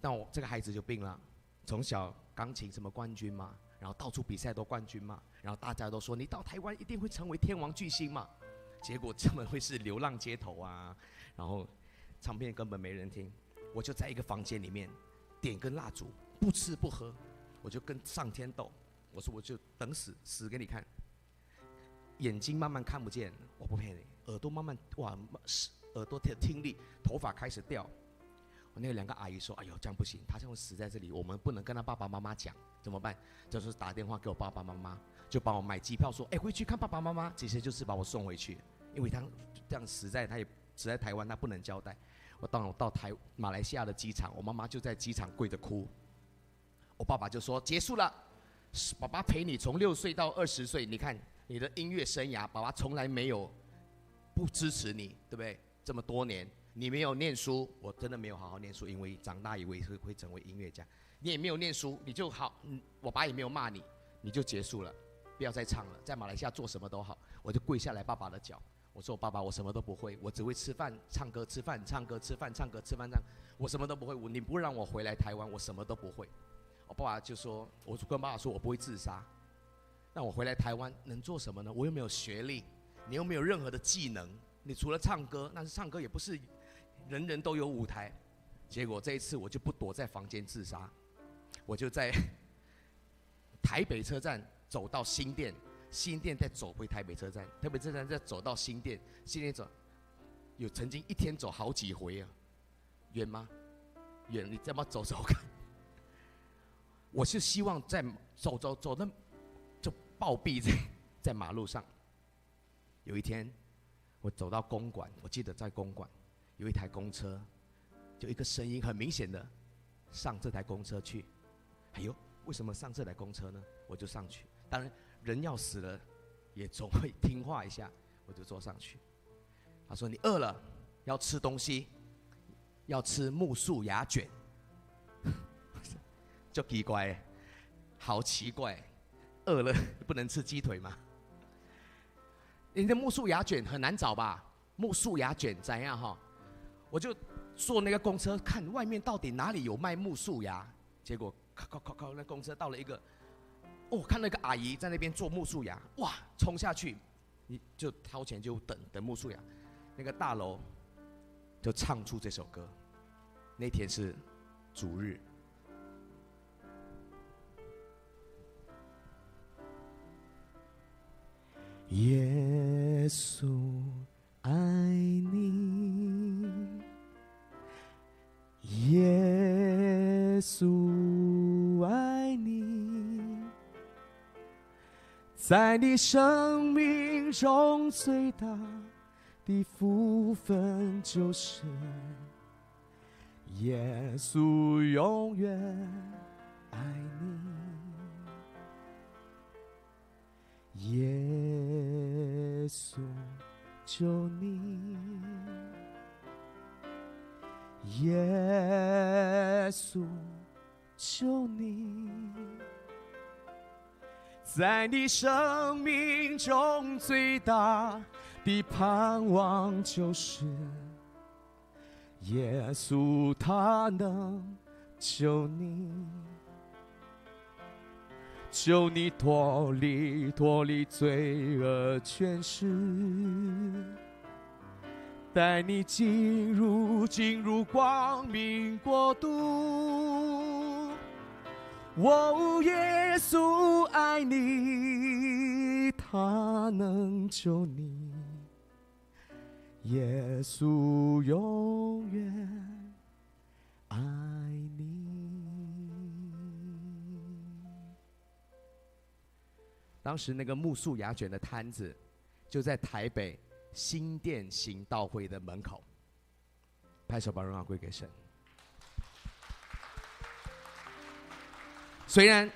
但我这个孩子就病了，从小钢琴什么冠军嘛，然后到处比赛都冠军嘛，然后大家都说你到台湾一定会成为天王巨星嘛，结果根本会是流浪街头啊，然后唱片根本没人听。我就在一个房间里面点根蜡烛，不吃不喝，我就跟上天斗，我说我就等死给你看，眼睛慢慢看不见，我不骗你，耳朵慢慢哇，耳朵听力，头发开始掉。我那2个阿姨说：“哎呦，这样不行，他这样死在这里，我们不能跟他爸爸妈妈讲，怎么办？”就是打电话给我爸爸妈妈，就帮我买机票，说：“哎，回去看爸爸妈妈。”其实就是把我送回去，因为他这样他也死在台湾，他不能交代。我到马来西亚的机场，我妈妈就在机场跪着哭。我爸爸就说：“结束了，爸爸陪你从6岁到20岁，你看你的音乐生涯，爸爸从来没有不支持你，对不对？这么多年。”你没有念书，我真的没有好好念书，因为长大以为会成为音乐家。你也没有念书，你就好，我爸也没有骂你，你就结束了，不要再唱了，在马来西亚做什么都好。我就跪下来爸爸的脚，我说：“爸爸，我什么都不会，我只会吃饭、唱歌、吃饭、唱歌、吃饭、唱歌、吃饭、唱，我什么都不会。你不让我回来台湾，我什么都不会。”我爸爸就说：“我跟爸爸说，我不会自杀。那我回来台湾能做什么呢？我又没有学历，你又没有任何的技能，你除了唱歌，但是唱歌也不是。”人人都有舞台，结果这一次我就不躲在房间自杀，我就在台北车站走到新店，新店再走回台北车站，台北车站再走到新店，新店走，有曾经一天走好几回啊，远吗？远，你这么走看，我是希望在走的就暴毙在马路上。有一天，我走到公馆，我记得在公馆。有一台公车，就一个声音很明显的，上这台公车去。哎呦，为什么上这台公车呢？我就上去。当然，人要死了，也总会听话一下，我就坐上去。他说：“你饿了，要吃东西，要吃木薯芽卷。”就奇怪，好奇怪，饿了不能吃鸡腿吗？你的木薯芽卷很难找吧？木薯芽卷怎样哈？我就坐那个公车，看外面到底哪里有卖木薯芽。结果靠，那公车到了一个，看那个阿姨在那边做木薯芽，哇，冲下去，你就掏钱就等木薯芽。那个大楼就唱出这首歌。那天是主日，
耶稣爱你，耶稣爱你，在你生命中最大的福分就是耶稣永远爱你，耶稣救你，耶稣救你，在你生命中最大的盼望就是耶稣，他能救你，救你脱离罪恶权势，带你进入光明国度。哦，耶稣爱你，他能救你，耶稣永远爱你。当时那个木树芽卷的摊子就在台北新店行道会的门口，拍手把荣耀归给神。虽然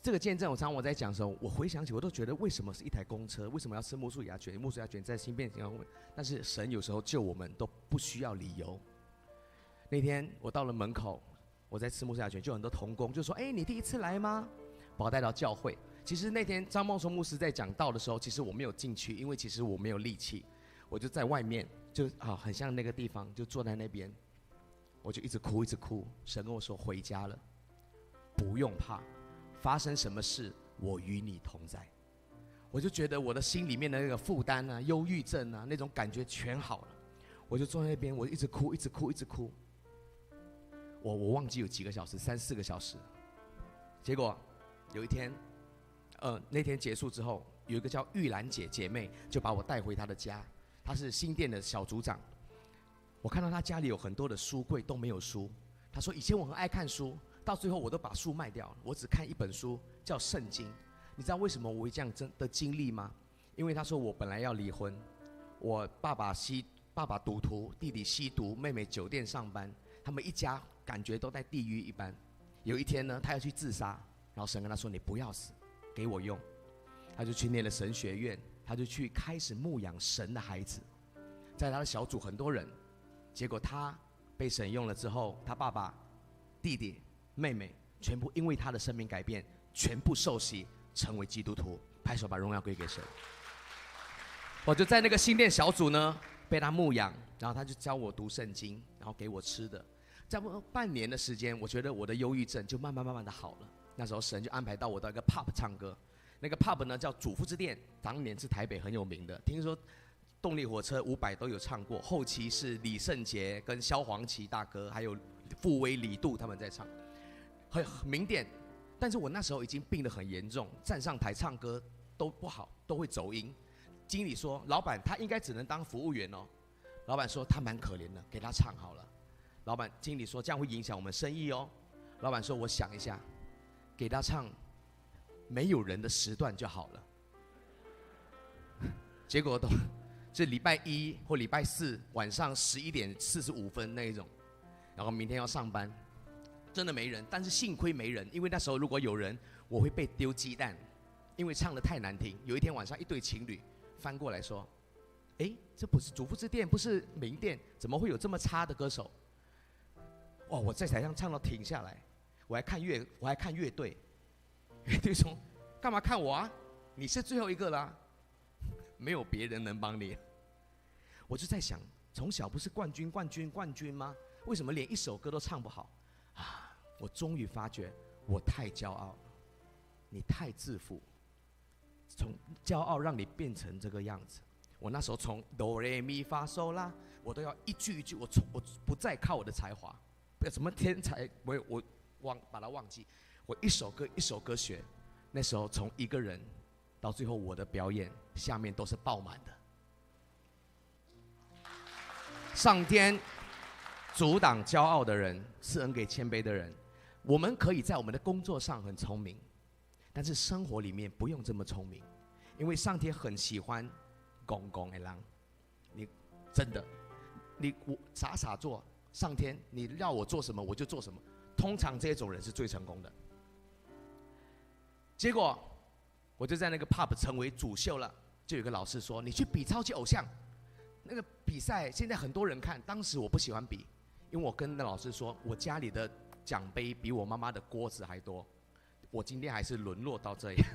这个见证，我在讲的时候，我回想起，我都觉得为什么是一台公车，为什么要吃木树芽卷？木树芽卷在新店行道会，但是神有时候救我们都不需要理由。那天我到了门口，我在吃木树芽卷，就有很多同工就说：“哎，你第一次来吗？”把我带到教会。其实那天张梦松牧师在讲道的时候，其实我没有进去，因为其实我没有力气，我就在外面，就很像那个地方，就坐在那边，我就一直哭，一直哭。神跟我说：“回家了，不用怕，发生什么事，我与你同在。”我就觉得我的心里面的那个负担啊、忧郁症啊，那种感觉全好了。我就坐在那边，我一直哭，一直哭，一直哭。我忘记有几个小时，3、4个小时。结果有一天，那天结束之后，有一个叫玉兰姐妹就把我带回她的家，她是新店的小组长。我看到她家里有很多的书柜都没有书，她说以前我很爱看书，到最后我都把书卖掉了，我只看一本书叫《圣经》。你知道为什么我会这样的经历吗？因为她说我本来要离婚，我爸爸赌徒，弟弟吸毒，妹妹酒店上班，他们一家感觉都在地狱一般。有一天呢，他要去自杀，然后神跟他说：“你不要死，给我用。”他就去念了神学院，他就去开始牧养神的孩子，在他的小组很多人。结果他被神用了之后，他爸爸、弟弟、妹妹全部因为他的生命改变，全部受洗成为基督徒。拍手把荣耀归给神。我就在那个新店小组呢，被他牧养，然后他就教我读圣经，然后给我吃的。差不多半年的时间，我觉得我的忧郁症就慢慢的好了。那时候神就安排到我到一个 pub 唱歌，那个 pub 呢叫主妇之店，当年是台北很有名的，听说动力火车500都有唱过，后期是李圣杰跟萧煌奇大哥，还有傅威、李杜他们在唱，很名店。但是我那时候已经病得很严重，站上台唱歌都不好，都会走音。经理说：“老板，他应该只能当服务员哦。”老板说：“他蛮可怜的，给他唱好了。”经理说：“这样会影响我们生意哦。”老板说：“我想一下，给他唱没有人的时段就好了。”结果都是礼拜1或礼拜4晚上11点45分那一种，然后明天要上班，真的没人。但是幸亏没人，因为那时候如果有人，我会被丢鸡蛋，因为唱得太难听。有一天晚上，一对情侣翻过来说：“哎，这不是主妇之店，不是名店，怎么会有这么差的歌手？”哇！我在台上唱到停下来，我还看乐队，乐队说：“干嘛看我啊？你是最后一个啦，没有别人能帮你。”我就在想，从小不是冠军吗？为什么连一首歌都唱不好？啊！我终于发觉，我太骄傲了，你太自负，从骄傲让你变成这个样子。我那时候从哆来咪发嗦啦，我都要一句一句，我不再靠我的才华。什么天才，把它忘记。我一首歌一首歌学，那时候从一个人
到最后我的表演下面都是爆满的。上天阻挡骄傲的人，赐恩给谦卑的人。我们可以在我们的工作上很聪明，但是生活里面不用这么聪明，因为上天很喜欢公公的人。你真的，我傻傻做，上天你要我做什么我就做什么。通常这种人是最成功的。结果我就在那个 pub 成为主秀了，就有个老师说：“你去比超级偶像。”那个比赛现在很多人看，当时我不喜欢比，因为我跟那老师说，我家里的奖杯比我妈妈的锅子还多，我今天还是沦落到这样，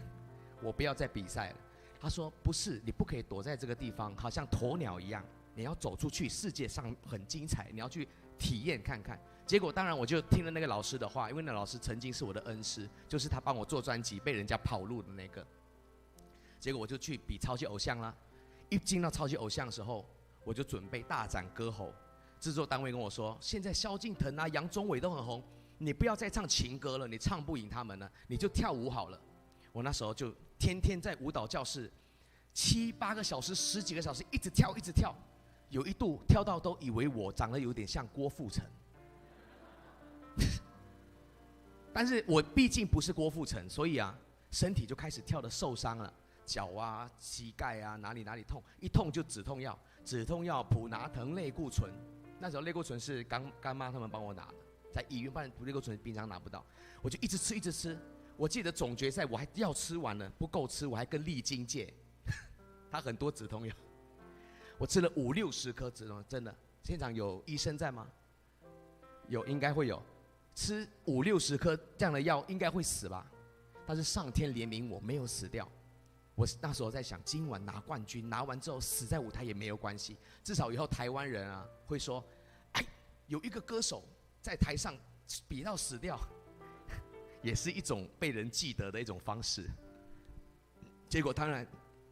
我不要再比赛了。他说不是，你不可以躲在这个地方，好像鸵鸟一样，你要走出去，世界上很精彩，你要去体验看看。结果当然我就听了那个老师的话，因为那老师曾经是我的恩师，就是他帮我做专辑被人家跑路的那个。结果我就去比超级偶像啦，一进到超级偶像的时候，我就准备大展歌喉。制作单位跟我说，现在萧敬腾啊、杨宗纬都很红，你不要再唱情歌了，你唱不赢他们了，你就跳舞好了。我那时候就天天在舞蹈教室7、8个小时、10几个小时，一直跳一直跳，有一度跳到都以为我长得有点像郭富城。但是我毕竟不是郭富城，所以啊，身体就开始跳得受伤了，脚啊、膝盖啊哪里痛，一痛就止痛药、普拿疼、类固醇。那时候类固醇是干妈他们帮我拿的，在医院，不然类固醇平常拿不到。我就一直吃。我记得总决赛我还药吃完了不够吃，我还跟丽晶借，他很多止痛药，我吃了50、60颗止痛药，真的。现场有医生在吗？有，应该会有。吃50、60颗这样的药应该会死吧？但是上天怜悯我，没有死掉。我那时候在想，今晚拿冠军，拿完之后死在舞台也没有关系，至少以后台湾人啊会说，哎，有一个歌手在台上比到死掉，也是一种被人记得的一种方式。结果当然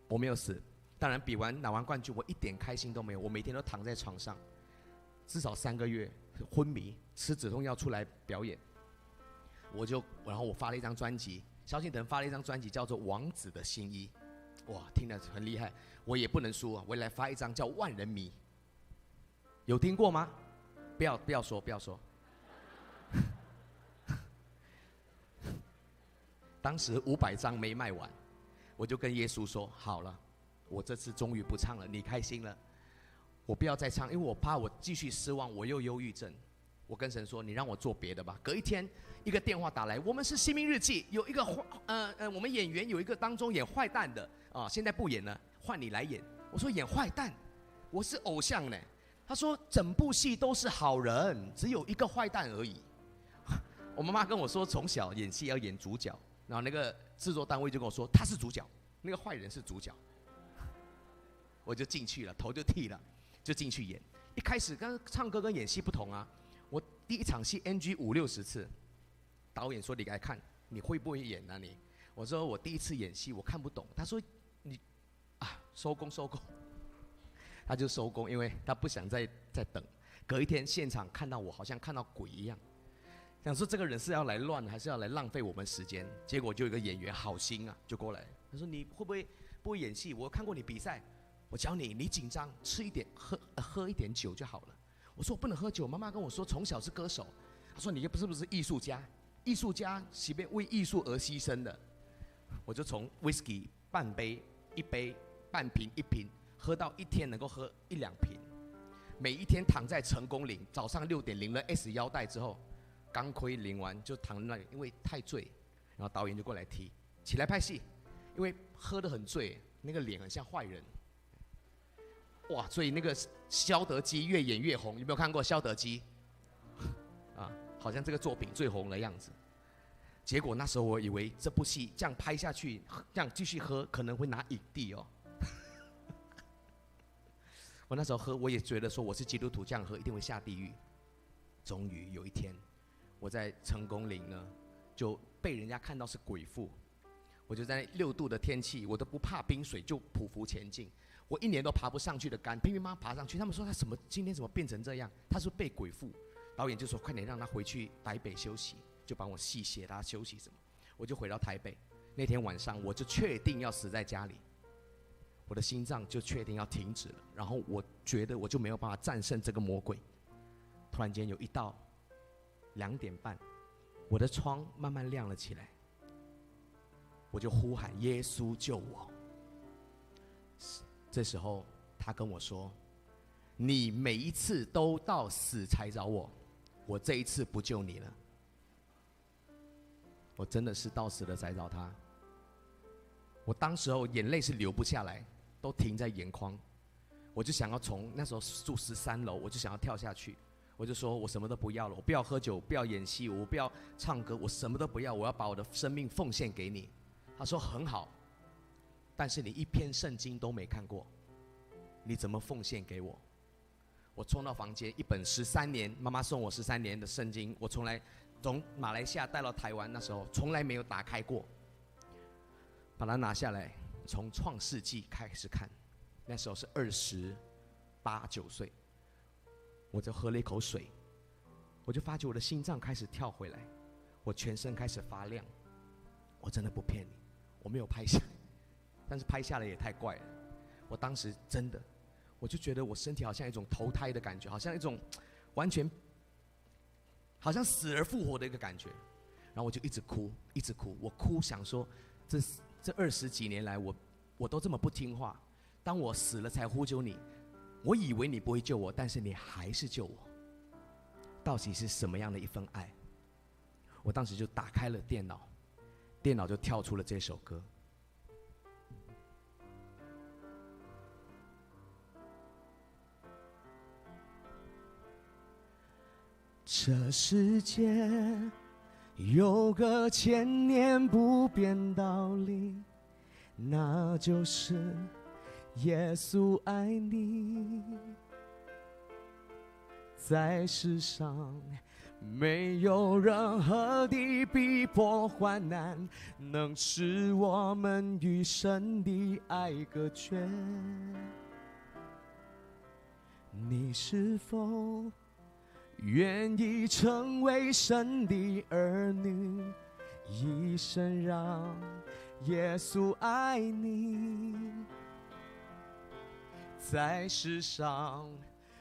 我没有死，当然比完拿完冠军，我一点开心都没有，我每天都躺在床上，至少3个月昏迷，吃止痛药出来表演。然后我发了一张专辑。萧敬腾发了一张专辑叫做《王子的新衣》，哇，听得很厉害。我也不能输啊，我也来发一张叫《万人迷》，有听过吗？不要说。当时500张没卖完，我就跟耶稣说：好了，我这次终于不唱了，你开心了，我不要再唱，因为我怕我继续失望，我又忧郁症。我跟神说：你让我做别的吧。隔一天，一个电话打来，我们是新民日记，有一个我们演员有一个当中演坏蛋的啊，现在不演了，换你来演。我说演坏蛋，我是偶像呢。他说整部戏都是好人，只有一个坏蛋而已。我妈妈跟我说，从小演戏要演主角，然后那个制作单位就跟我说他是主角，那个坏人是主角。我就进去了，头就剃了，就进去演。一开始跟唱歌跟演戏不同啊。我第一场戏 NG 50、60次，导演说你来看你会不会演啊你？我说我第一次演戏我看不懂，他说你收工，他就收工，因为他不想再等。隔一天现场看到我好像看到鬼一样，想说这个人是要来乱还是要来浪费我们时间？结果就有一个演员好心啊，就过来，他说你会不会演戏？我看过你比赛，我教你，你紧张吃一点喝一点酒就好了。我说我不能喝酒，妈妈跟我说从小是歌手。她说你是不是艺术家？艺术家是为艺术而牺牲的。我就从 whisky 半杯、1杯、半瓶、1瓶，喝到一天能够喝1、2瓶。每一天躺在成功岭，早上6点领了 S 腰带之后，钢盔领完就躺在那里，因为太醉，然后导演就过来提起来拍戏，因为喝得很醉，那个脸很像坏人。哇！所以那个萧德基越演越红，有没有看过萧德基？啊，好像这个作品最红的样子。结果那时候我以为这部戏这样拍下去，这样继续喝可能会拿影帝哦。我那时候喝，我也觉得说我是基督徒，这样喝一定会下地狱。终于有一天，我在成功岭呢，就被人家看到是鬼父。我就在6度的天气，我都不怕冰水，就匍匐前进。我1年都爬不上去的杆，拼命爬上去。他们说他今天怎么变成这样？他是被鬼附。导演就说快点让他回去台北休息，就帮我戏写他休息什么。我就回到台北，那天晚上我就确定要死在家里，我的心脏就确定要停止了。然后我觉得我就没有办法战胜这个魔鬼。突然间有一到2点半，我的窗慢慢亮了起来，我就呼喊耶稣救我。这时候他跟我说，你每一次都到死才找我，我这一次不救你了。我真的是到死了才找他。我当时候眼泪是流不下来，都停在眼眶。我就想要从那时候住13楼，我就想要跳下去。我就说我什么都不要了，我不要喝酒，不要演戏，我不要唱歌，我什么都不要，我要把我的生命奉献给你。他说很好，但是你一篇圣经都没看过，你怎么奉献给我？我冲到房间，一本13年，妈妈送我13年的圣经，我从来从马来西亚带到台湾，那时候从来没有打开过，把它拿下来，从创世纪开始看，那时候是28、29岁，我就喝了一口水，我就发觉我的心脏开始跳回来，我全身开始发亮。我真的不骗你，我没有拍下来，但是拍下来也太怪了。我当时真的，我就觉得我身体好像一种投胎的感觉，好像一种完全好像死而复活的一个感觉。然后我就一直哭，一直哭，我哭想说，这20几年来我都这么不听话，当我死了才呼救你，我以为你不会救我，但是你还是救我，到底是什么样的一份爱？我当时就打开了电脑，电脑就跳出了这首歌。这世界有个千年不变道理，那就是耶稣爱你。在世上没有任何的逼迫患难能使我们与神的爱隔绝。你是否愿意成为神的儿女，一生让耶稣爱你？在世上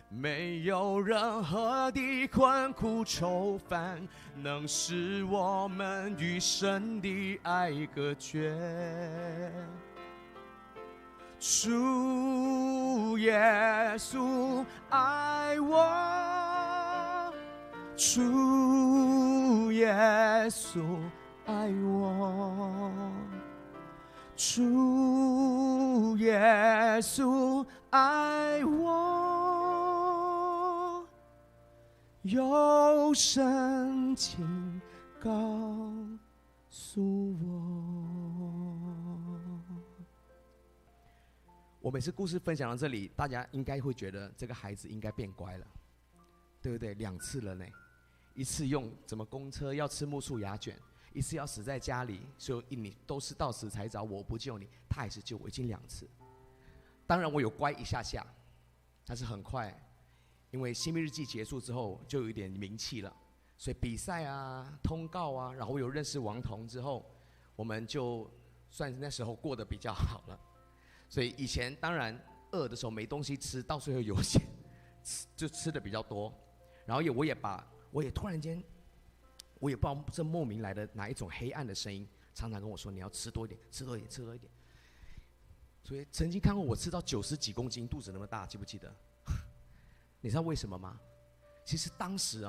没有任何的困苦愁烦能使我们与神的爱隔绝。主耶稣爱我，主耶稣爱我，主耶稣爱我，有圣经告诉我。我每次故事分享到这里，大家应该会觉得这个孩子应该变乖了，对不对？2次了呢，一次用怎么公车要吃木薯芽卷，一次要死在家里，所以你都是到死才找我，不救你，他还是救我，已经2次。当然我有乖一下下，但是很快，因为新密日记结束之后就有一点名气了，所以比赛啊、通告啊，然后我有认识王彤之后，我们就算那时候过得比较好了。所以以前当然饿的时候没东西吃，到最后有些就吃的比较多，然后我也突然间，我也不知道这莫名来的哪一种黑暗的声音，常常跟我说你要吃多一点，吃多一点，吃多一点。所以曾经看过我吃到90几公斤，肚子那么大，记不记得？你知道为什么吗？其实当时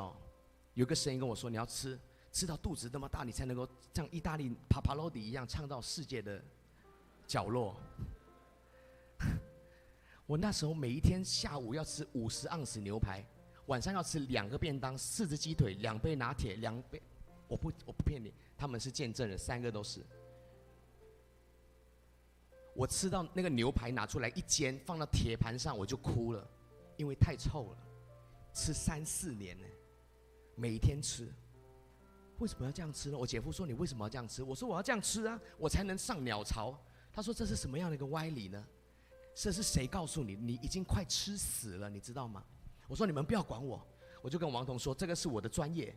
有个声音跟我说，你要吃到肚子那么大，你才能够像意大利帕帕罗蒂一样唱到世界的角落。我那时候每一天下午要吃50盎司牛排，晚上要吃2个便当，4只鸡腿，2杯拿铁，2杯，我不骗你，他们是见证人，3个都是。我吃到那个牛排拿出来一煎，放到铁盘上，我就哭了，因为太臭了。吃3、4年呢，每天吃。为什么要这样吃呢？我姐夫说你为什么要这样吃？我说我要这样吃啊，我才能上鸟巢。他说这是什么样的一个歪理呢？这是谁告诉你？你已经快吃死了，你知道吗？我说你们不要管我，我就跟王彤说这个是我的专业，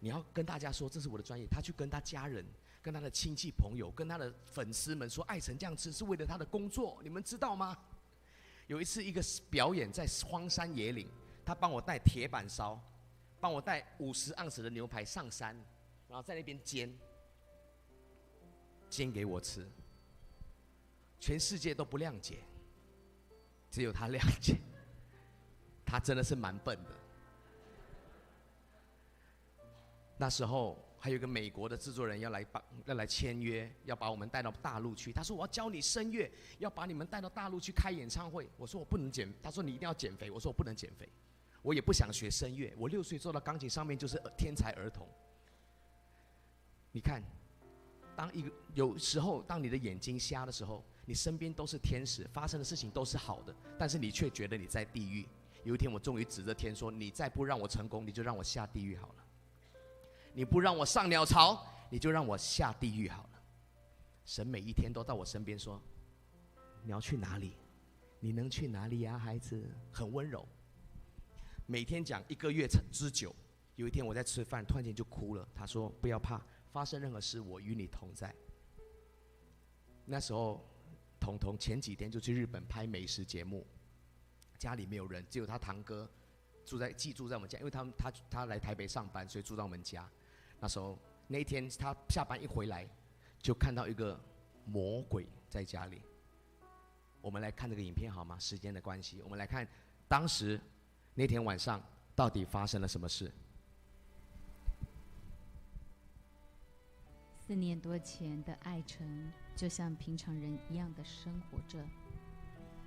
你要跟大家说这是我的专业。他去跟他家人，跟他的亲戚朋友，跟他的粉丝们说，艾成这样吃是为了他的工作，你们知道吗？有一次一个表演在荒山野岭，他帮我带铁板烧，帮我带50盎司的牛排上山，然后在那边煎给我吃。全世界都不谅解，只有他谅解。他真的是蛮笨的。那时候还有一个美国的制作人要来签约，要把我们带到大陆去。他说我要教你声乐，要把你们带到大陆去开演唱会。我说我不能减，他说你一定要减肥。我说我不能减肥，我也不想学声乐。我6岁坐到钢琴上面就是天才儿童。你看，有时候当你的眼睛瞎的时候，你身边都是天使，发生的事情都是好的，但是你却觉得你在地狱。有一天我终于指着天说，你再不让我成功，你就让我下地狱好了。你不让我上鸟巢，你就让我下地狱好了。神每一天都到我身边说，你要去哪里？你能去哪里呀，孩子？很温柔。每天讲1个月之久。有一天我在吃饭，突然间就哭了。他说不要怕，发生任何事我与你同在。那时候彤彤前几天就去日本拍美食节目，家里没有人，只有他堂哥寄住在我们家，因为他来台北上班，所以住在我们家。那时候那一天他下班一回来，就看到一个魔鬼在家里。我们来看这个影片好吗？时间的关系，我们来看当时那天晚上到底发生了什么事。
4年多前的艾成就像平常人一样的生活着，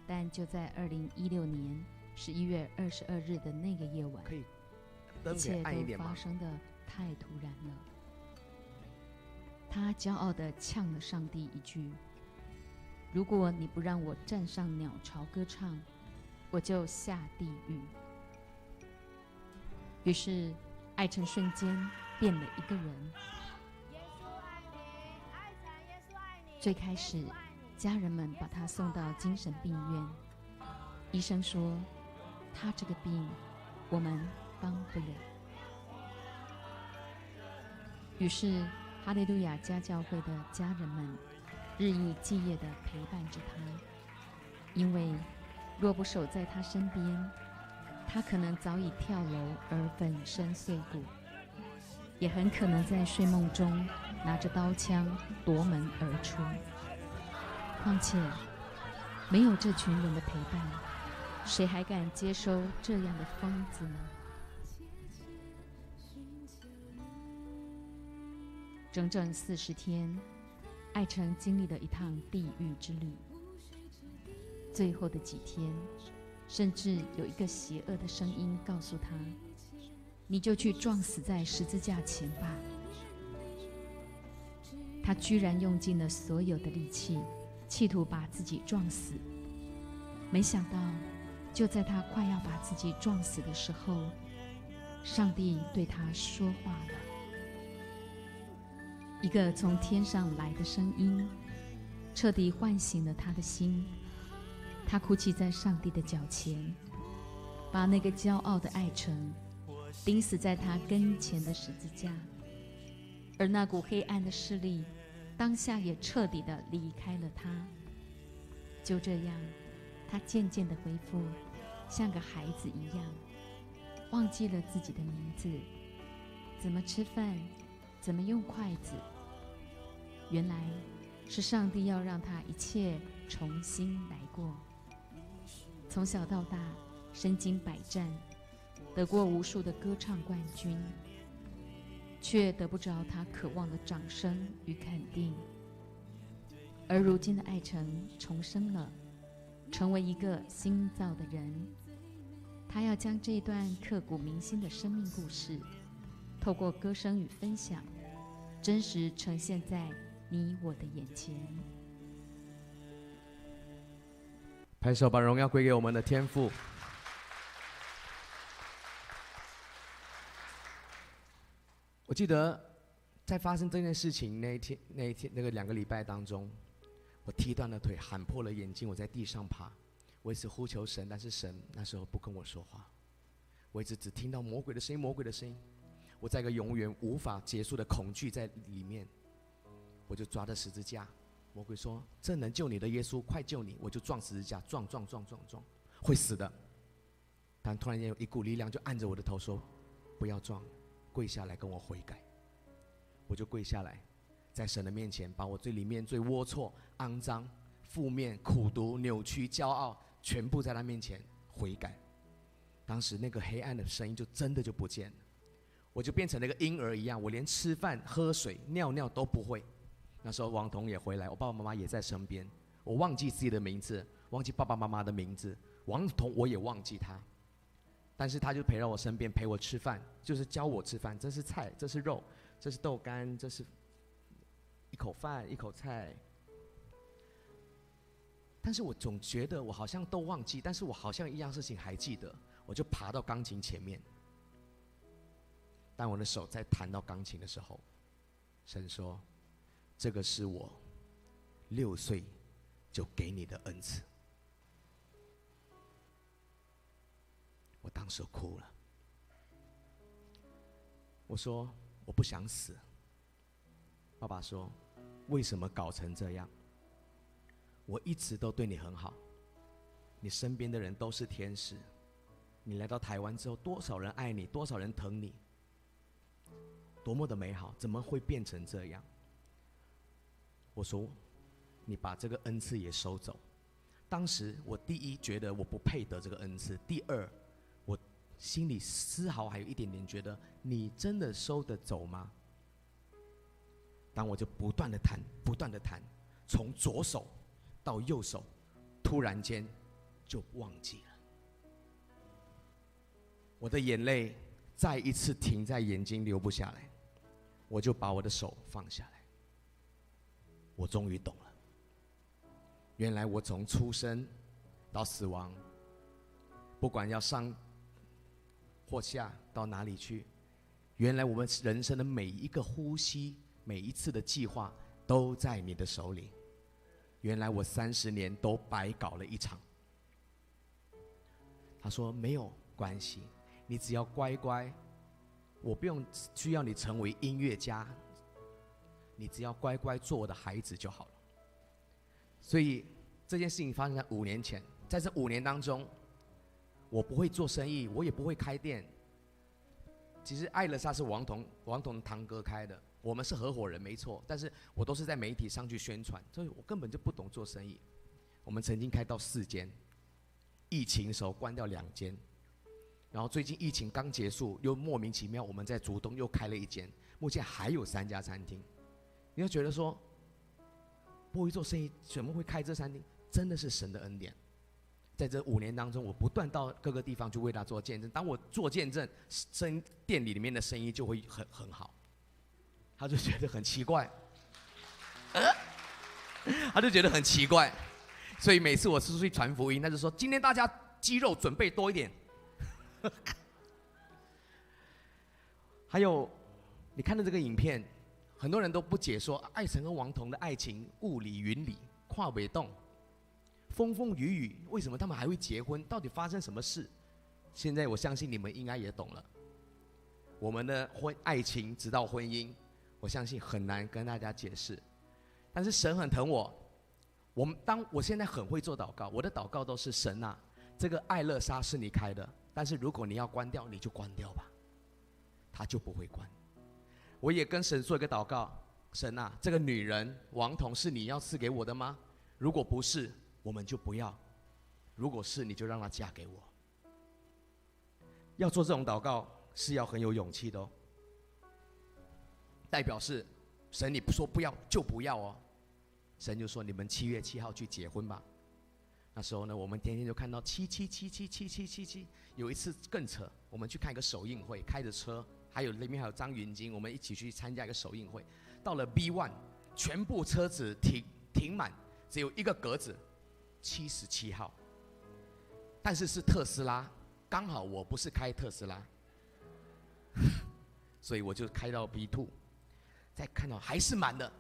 但就在2016年11月22日的那个夜晚，一切都发生的太突然了。他骄傲地呛了上帝一句：如果你不让我站上鸟巢歌唱，我就下地狱。于是艾成瞬间变了一个人。最开始家人们把他送到精神病院，医生说他这个病我们帮不了。于是哈利路亚家教会的家人们日以继夜地陪伴着他，因为若不守在他身边，他可能早已跳楼而粉身碎骨，也很可能在睡梦中拿着刀枪夺门而出。况且没有这群人的陪伴，谁还敢接收这样的疯子呢？整整40天，艾成经历了一趟地狱之旅。最后的几天，甚至有一个邪恶的声音告诉他：你就去撞死在十字架前吧。他居然用尽了所有的力气，企图把自己撞死。没想到就在他快要把自己撞死的时候，上帝对他说话了。一个从天上来的声音彻底唤醒了他的心。他哭泣在上帝的脚前，把那个骄傲的艾成钉死在他跟前的十字架，而那股黑暗的势力当下也彻底的离开了他。就这样，他渐渐的恢复像个孩子一样，忘记了自己的名字，怎么吃饭，怎么用筷子。原来是上帝要让他一切重新来过。从小到大身经百战，得过无数的歌唱冠军，却得不着他渴望的掌声与肯定。而如今的艾成重生了，成为一个新造的人。他要将这一段刻骨铭心的生命故事，透过歌声与分享，真实呈现在你我的眼前。
拍手，把荣耀归给我们的天父。我记得在发生这件事情那一天那个2个礼拜当中，我踢断了腿，喊破了眼睛，我在地上爬，我一直呼求神，但是神那时候不跟我说话，我一直只听到魔鬼的声音，魔鬼的声音。我在一个永远无法结束的恐惧在里面。
我就抓着十字架。魔鬼说：“这能救你的耶稣，快救你！”我就撞十字架，撞，会死的。但突然间有一股力量就按着我的头说：“不要撞，跪下来跟我悔改。”我就跪下来，在神的面前，把我最里面最龌龊、肮脏、负面、苦毒、扭曲、骄傲，全部在他面前悔改。当时那个黑暗的声音就真的就不见了，我就变成那个婴儿一样，我连吃饭、喝水、尿尿都不会。那时候王彤也回来，我爸爸妈妈也在身边。我忘记自己的名字，忘记爸爸妈妈的名字，王彤我也忘记他，但是他就陪到我身边，陪我吃饭，就是教我吃饭。这是菜，这是肉，这是豆干，这是一口饭一口菜。但是我总觉得我好像都忘记，但是我好像一样事情还记得。我就爬到钢琴前面，当我的手在弹到钢琴的时候，神说：“这个是我6岁就给你的恩赐。”我当时哭了，我说：“我不想死。”爸爸说：“为什么搞成这样？我一直都对你很好，你身边的人都是天使。你来到台湾之后，多少人爱你，多少人疼你，多么的美好，怎么会变成这样？”我说：“你把这个恩赐也收走。”当时我第一觉得我不配得这个恩赐，第二我心里丝毫还有一点点觉得你真的收得走吗？当我就不断的弹，不断的弹，从左手到右手，突然间就忘记了。我的眼泪再一次停在眼睛流不下来，我就把我的手放下来。我终于懂了，原来我从出生到死亡，不管要上或下到哪里去，原来我们人生的每一个呼吸，每一次的计划都在你的手里。原来我30年都白搞了一场。他说：“没有关系，你只要乖乖，我不用需要你成为音乐家，你只要乖乖做我的孩子就好了。”所以这件事情发生在5年前，在这5年当中，我不会做生意，我也不会开店。其实爱乐莎是王彤堂哥开的，我们是合伙人没错，但是我都是在媒体上去宣传，所以我根本就不懂做生意。我们曾经开到4间，疫情的时候关掉2间，然后最近疫情刚结束，又莫名其妙我们在竹东又开了1间，目前还有3家餐厅。你要觉得说，不会做生意怎么会开这餐厅？真的是神的恩典。在这5年当中，我不断到各个地方去为他做见证。当我做见证，店里面的生意就会很好。他就觉得很奇怪，他就觉得很奇怪，所以每次我出去传福音，他就说：“今天大家鸡肉准备多一点。”还有，你看到这个影片，很多人都不解说艾成跟王彤的爱情雾里云里，跨尾洞，风风雨雨，为什么他们还会结婚？到底发生什么事？现在我相信你们应该也懂了。我们的爱情直到婚姻，我相信很难跟大家解释，但是神很疼我。我现在很会做祷告，我的祷告都是：神啊，这个爱乐莎是你开的，但是如果你要关掉，你就关掉吧，他就不会关。我也跟神做一个祷告：神啊，这个女人王彤是你要赐给我的吗？如果不是，我们就不要；如果是，你就让她嫁给我。要做这种祷告是要很有勇气的哦。代表是神，你不说不要就不要哦。神就说：“你们7月7号去结婚吧。”那时候呢，我们天天就看到7777777。有一次更扯，我们去看一个首映会，开着车，还有里面还有张云京，我们一起去参加一个首映会。到了 B1， 全部车子停满，只有一个格子，77号。但是是特斯拉，刚好我不是开特斯拉，所以我就开到 B2， 再看到还是满的，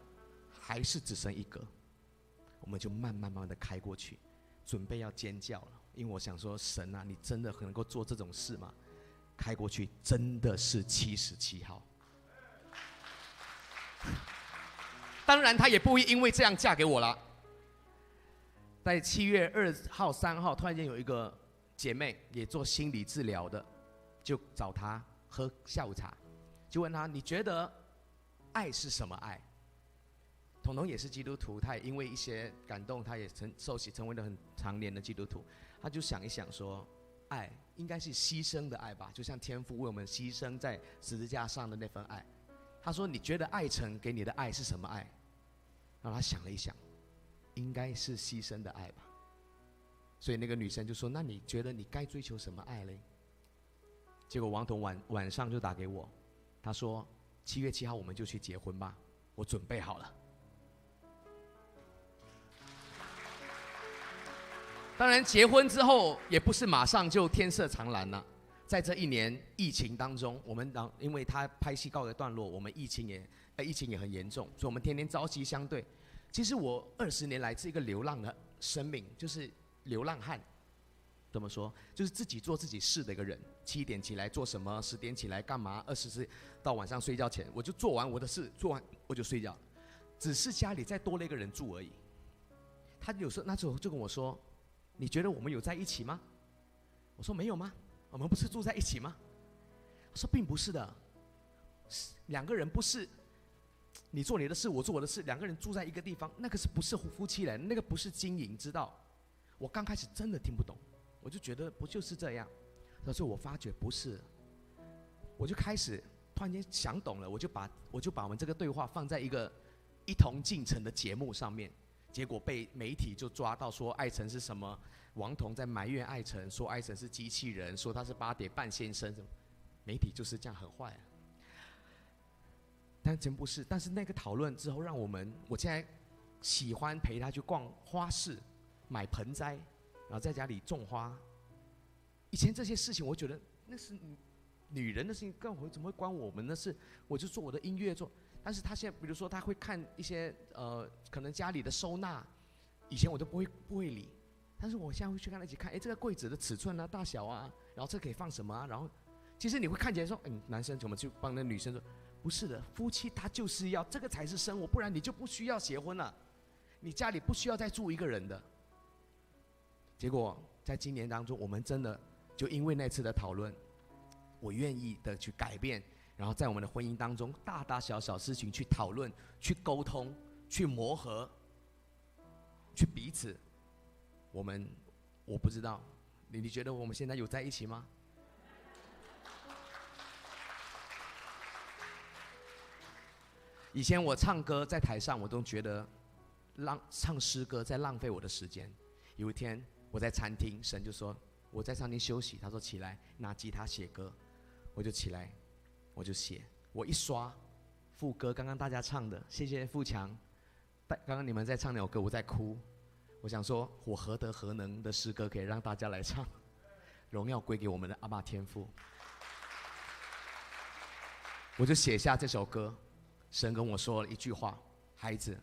还是只剩一格，我们就慢慢的开过去，准备要尖叫了，因为我想说：神啊，你真的能够做这种事吗？开过去真的是77号。
当然她也不会因为这样嫁给我了。在7月2号、3号，突然间有一个姐妹也做心理治疗的，就找她喝下午茶，就问她：你觉得爱是什么爱？彤彤也是基督徒，他也因为一些感动，他也受洗成为了很常年的基督徒。他就想一想说，爱应该是牺牲的爱吧，就像天父为我们牺牲在十字架上的那份爱。他说：你觉得爱神给你的爱是什么爱？然后他想了一想，应该是牺牲的爱吧。所以那个女生就说：那你觉得你该追求什么爱嘞？结果王彤晚上就打给我，他说7月7号我们就去结婚吧，我准备好了。当然，结婚之后也不是马上就天色常蓝了。在这1年疫情当中，我们因为他拍戏告一段落，我们疫情也很严重，所以我们天天朝夕相对。其实我20年来是一个流浪的生命，就是流浪汉。怎么说？就是自己做自己事的一个人。7点起来做什么，10点起来干嘛，24到晚上睡觉前，我就做完我的事，做完我就睡觉。只是家里再多了一个人住而已。他有时候那时候就跟我说：你觉得我们有在一起吗？我说没有吗？我们不是住在一起吗？我说并不是的，2个人不是你做你的事，我做我的事，2个人住在一个地方，那个是不是夫妻来？那个不是经营之道。我刚开始真的听不懂，我就觉得不就是这样。可是我发觉不是，我就开始突然间想懂了，我就把我们这个对话放在一个一同进城的节目上面。结果被媒体就抓到说艾成是什么，王彤在埋怨艾成，说艾成是机器人，说他是8点半先生，什么媒体就是这样很坏啊。但真不是，但是那个讨论之后，让我现在喜欢陪他去逛花市，买盆栽，然后在家里种花。以前这些事情，我觉得那是女人的事情，怎么会关我们的事？我就做我的音乐做。但是他现在，比如说他会看一些可能家里的收纳，以前我都不会理，但是我现在会去跟他一起看，这个柜子的尺寸啊、大小啊，然后这可以放什么啊，然后其实你会看起来说，男生怎么去帮那女生说，不是的，夫妻他就是要这个才是生活，不然你就不需要结婚了，你家里不需要再住一个人的。结果在今年当中，我们真的就因为那次的讨论，我愿意的去改变。然后在我们的婚姻当中，大大小小事情去讨论、去沟通、去磨合、去彼此。我不知道，你觉得我们现在有在一起吗？以前我唱歌在台上，我都觉得唱诗歌在浪费我的时间。有一天我在餐厅，神就说我在餐厅休息，他说起来拿吉他写歌，我就起来。我就写，我一刷副歌，刚刚大家唱的，谢谢富强。刚刚你们在唱那首歌，我在哭。我想说，我何德何能的诗歌可以让大家来唱？荣耀归给我们的阿爸天父。我就写下这首歌，神跟我说了一句话：孩子，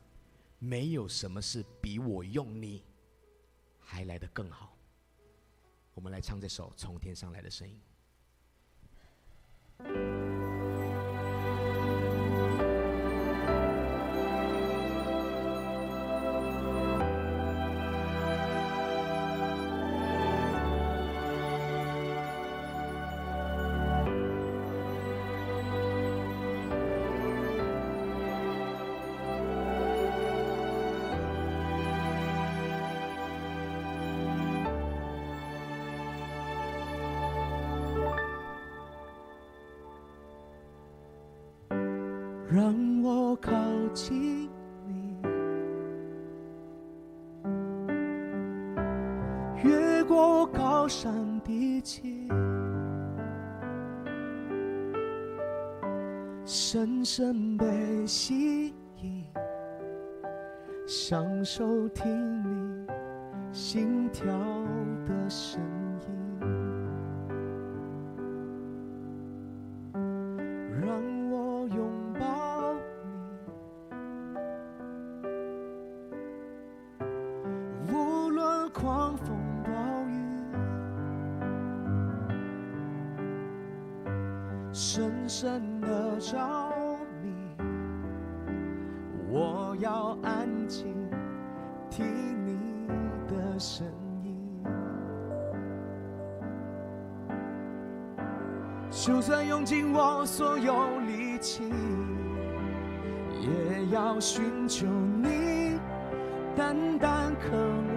没有什么事比我用你还来得更好。我们来唱这首《从天上来的声音》。
让我靠近你，越过高山低谷，深深被吸引，享受听你心跳的声音。深深的着迷，我要的声音。就算用尽我所有力气，也要寻求你，单单渴慕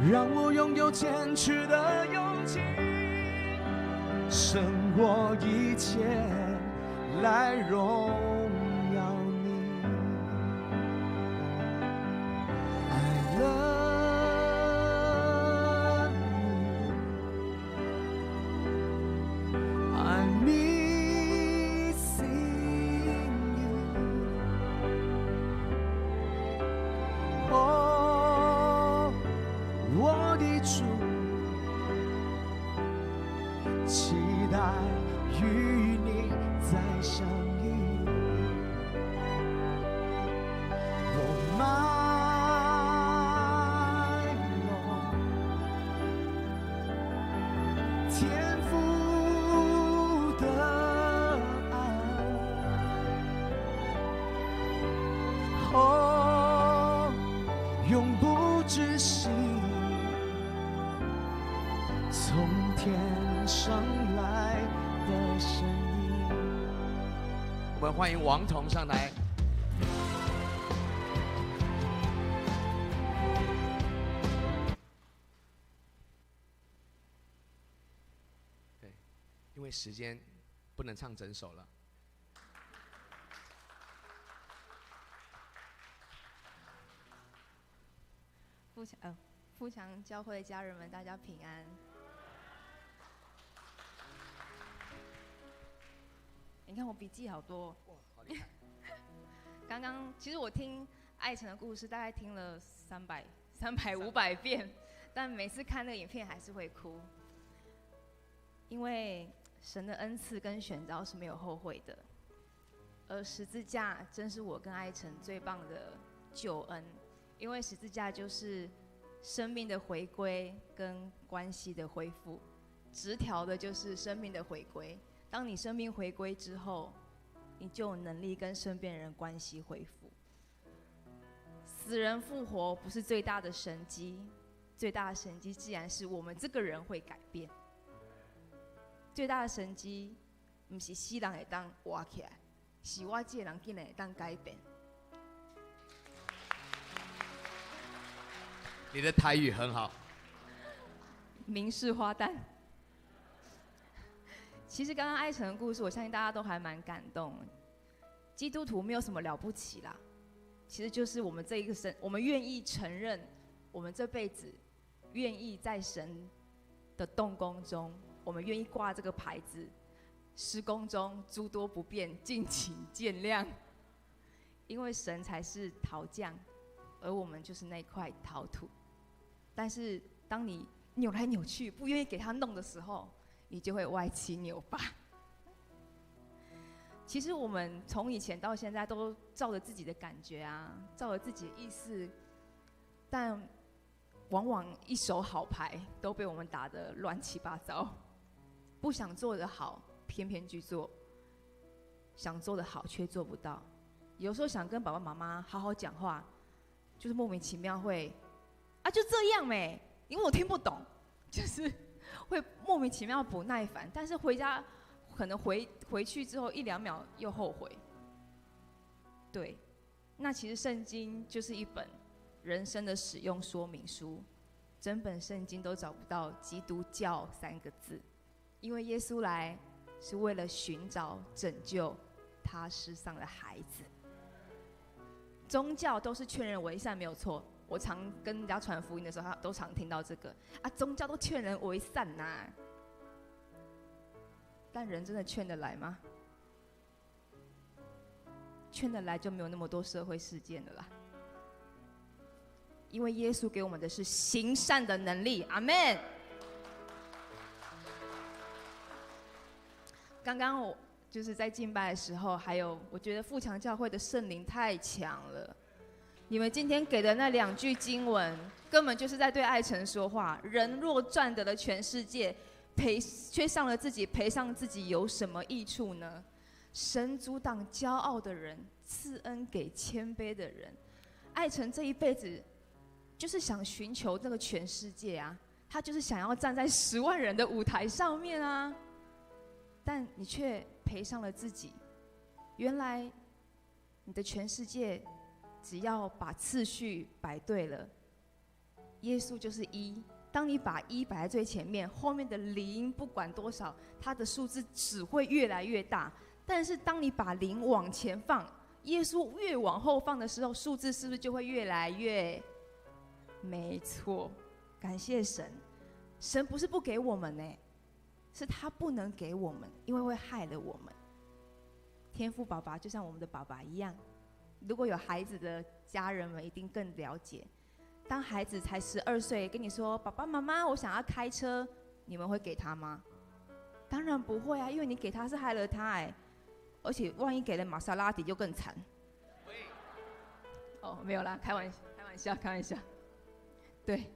你，让我拥有坚持的勇气，胜过一切来荣耀你。I love I'm missing you. Oh， 我的主，期待与你再相遇。我My Lord， 天父。哦，永不止息，从天上来的声音。
我们欢迎王彤上台。对，因为时间不能唱整首了。
富强教会的家人们，大家平安。你看我笔记好多，
哇，好厉害！
刚刚其实我听艾成的故事，大概听了300、500遍，但每次看那个影片还是会哭，因为神的恩赐跟选召是没有后悔的，而十字架真是我跟艾成最棒的救恩。因为十字架就是生命的回归跟关系的恢复，直条的就是生命的回归。当你生命回归之后，你就有能力跟身边人关系恢复。死人复活不是最大的神迹，最大的神迹既然是我们这个人会改变。最大的神迹不是死人会当活起来，是我这个人竟然会当改变。
你的台语很好，
明式花旦。其实刚刚艾成的故事，我相信大家都还蛮感动。基督徒没有什么了不起啦，其实就是我们这一个神，我们愿意承认，我们这辈子愿意在神的动工中，我们愿意挂这个牌子，施工中诸多不便，敬请见谅。因为神才是陶匠，而我们就是那块陶土。但是当你扭来扭去，不愿意给他弄的时候，你就会歪七扭八。其实我们从以前到现在都照着自己的感觉啊，照着自己的意思，但往往一手好牌都被我们打得乱七八糟。不想做得好，偏偏去做；想做得好，却做不到。有时候想跟爸爸妈妈好好讲话，就是莫名其妙会啊就这样没，因为我听不懂，就是会莫名其妙不耐烦，但是回家可能回去之后1、2秒又后悔。对，那其实圣经就是一本人生的使用说明书，整本圣经都找不到基督教3个字，因为耶稣来是为了寻找拯救他世上的孩子。宗教都是劝人为善，没有错。我常跟人家传福音的时候，都常听到这个啊，宗教都劝人为善呐，但人真的劝得来吗？劝得来就没有那么多社会事件了啦。因为耶稣给我们的是行善的能力，阿们。刚刚我就是在敬拜的时候，还有我觉得富强教会的圣灵太强了。你们今天给的那2句经文，根本就是在对艾成说话。人若赚得了全世界，却伤了自己，赔上自己有什么益处呢？神阻挡骄傲的人，赐恩给谦卑的人。艾成这一辈子就是想寻求这个全世界啊，他就是想要站在10万人的舞台上面啊，但你却赔上了自己。原来你的全世界只要把次序摆对了，耶稣就是1。当你把1摆在最前面，后面的0不管多少，它的数字只会越来越大。但是当你把0往前放，耶稣越往后放的时候，数字是不是就会越来越？没错，感谢神。神不是不给我们呢，是他不能给我们，因为会害了我们。天父爸爸就像我们的爸爸一样，如果有孩子的家人们一定更了解。当孩子才12岁跟你说：“爸爸妈妈，我想要开车”，你们会给他吗？当然不会啊，因为你给他是害了他哎，而且万一给了玛莎拉蒂就更惨。哦，没有啦，开玩笑。对，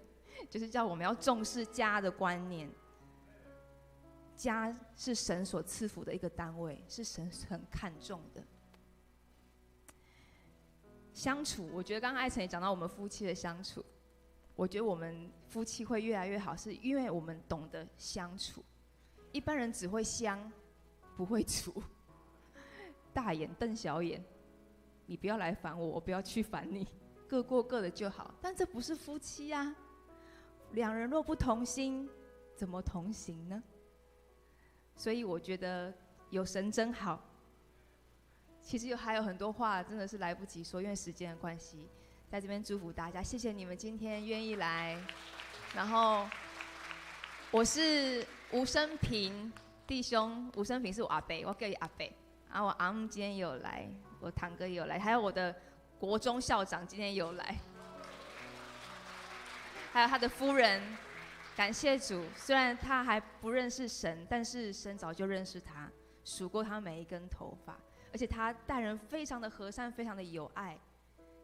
就是叫我们要重视家的观念。家是神所赐福的一个单位，是神很看重的。相处，我觉得刚刚艾成也讲到我们夫妻的相处，我觉得我们夫妻会越来越好，是因为我们懂得相处。一般人只会相，不会处，大眼瞪小眼，你不要来烦我，我不要去烦你，各过各的就好。但这不是夫妻啊，两人若不同心，怎么同行呢？所以我觉得有神真好。其实还有很多话真的是来不及说，因为时间的关系，在这边祝福大家，谢谢你们今天愿意来。然后我是吴生平弟兄，吴生平是我阿伯，我叫阿伯。然后我阿姆今天也有来，我堂哥也有来，还有我的国中校长今天也有来，还有他的夫人。感谢主，虽然他还不认识神，但是神早就认识他，数过他每一根头发。而且他待人非常的和善，非常的有爱。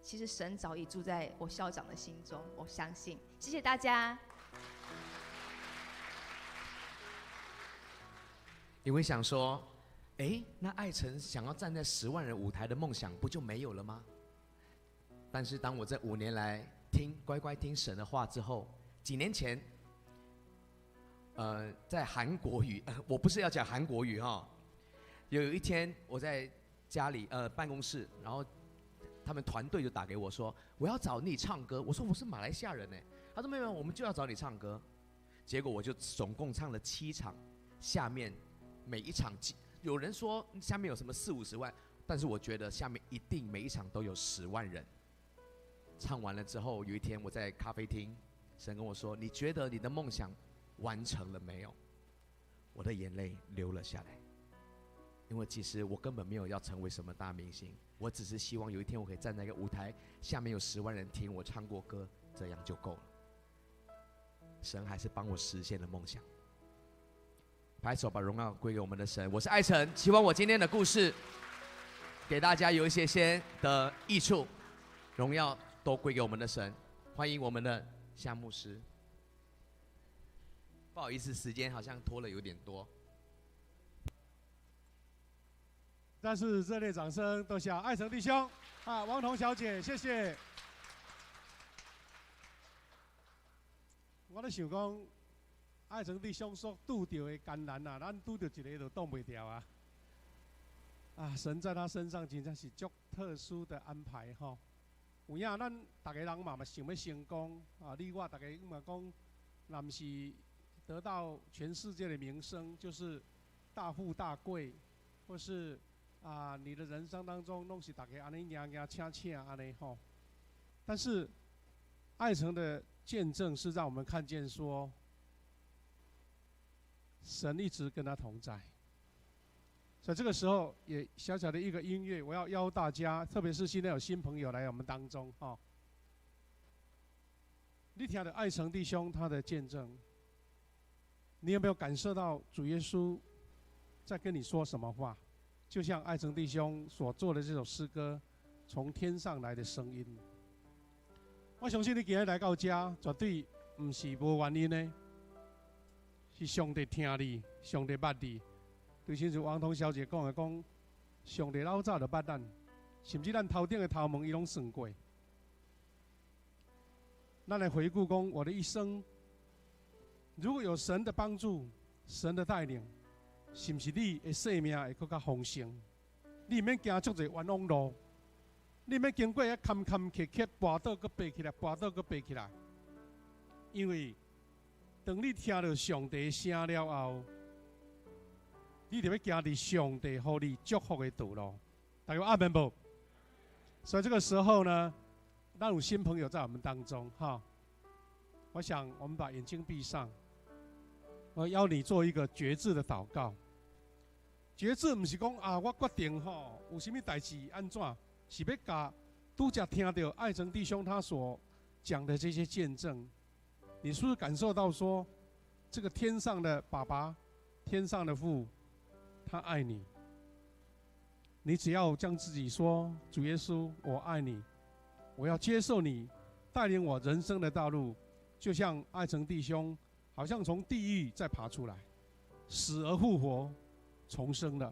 其实神早已住在我校长的心中，我相信。谢谢大家。
你会想说，那艾成想要站在10万人舞台的梦想不就没有了吗？但是当我这5年来乖乖听神的话之后，几年前，在韩国语，我不是要讲韩国语哈。有一天我在家里办公室，然后他们团队就打给我说，我要找你唱歌。我说我是马来西亚人呢。他说没有，我们就要找你唱歌。结果我就总共唱了7场，下面每一场，有人说下面有什么40-50万，但是我觉得下面一定每一场都有10万人。唱完了之后，有一天我在咖啡厅，神跟我说，你觉得你的梦想完成了没有？我的眼泪流了下来。因为其实我根本没有要成为什么大明星，我只是希望有一天我可以站在一个舞台，下面有10万人听我唱过歌，这样就够了。神还是帮我实现了梦想。拍手，把荣耀归给我们的神。我是艾成，希望我今天的故事给大家有一些的益处，荣耀都归给我们的神。欢迎我们的夏牧师。不好意思，时间好像拖了有点多。
但是热烈掌声，多谢艾成弟兄啊，王彤小姐，谢谢。我咧想讲，艾成弟兄所拄到的艰难啊，咱拄到一个就挡袂掉啊。啊，神在他身上真正是足特殊的安排吼。有影咱大家人嘛想要成功啊，你我大家嘛讲，若不是得到全世界的名声，就是大富大贵，或是你的人生当中弄是大家安尼赢赢请请安尼吼，但是艾成的见证是让我们看见说，神一直跟他同在。所以这个时候也小小的一个音乐，我要邀大家，特别是现在有新朋友来我们当中哈，你听到艾成弟兄他的见证，你有没有感受到主耶稣在跟你说什么话？就像艾成弟兄所做的这首诗歌，从天上来的声音。我相信你今日来到这，绝对不是无原因的，是上帝听你，上帝捌你。就像是王彤小姐讲的，讲上帝老早就捌咱，甚至咱头顶的头毛伊拢算过。咱来回顾讲我的一生，如果有神的帮助、神的带领，是不是你的生命会更加丰盛？你免行足侪冤枉路，你免经过遐坎坎坷坷，跋倒搁爬起来，跋倒搁爬起来。因为当你听到上帝的声了后，你就要行伫上帝互你祝福的道路。大家阿门不？所以这个时候呢，咱有新朋友在我们当中哈。我想我们把眼睛闭上，我邀你做一个决志的祷告。决志不是讲啊，我决定吼，有什么代志安怎，是要甲拄则听到爱成弟兄他所讲的这些见证，你是不是感受到说，这个天上的爸爸、天上的父，他爱你？你只要将自己说：“主耶稣，我爱你，我要接受你带领我人生的道路。”就像爱成弟兄，好像从地狱再爬出来，死而复活。重生了，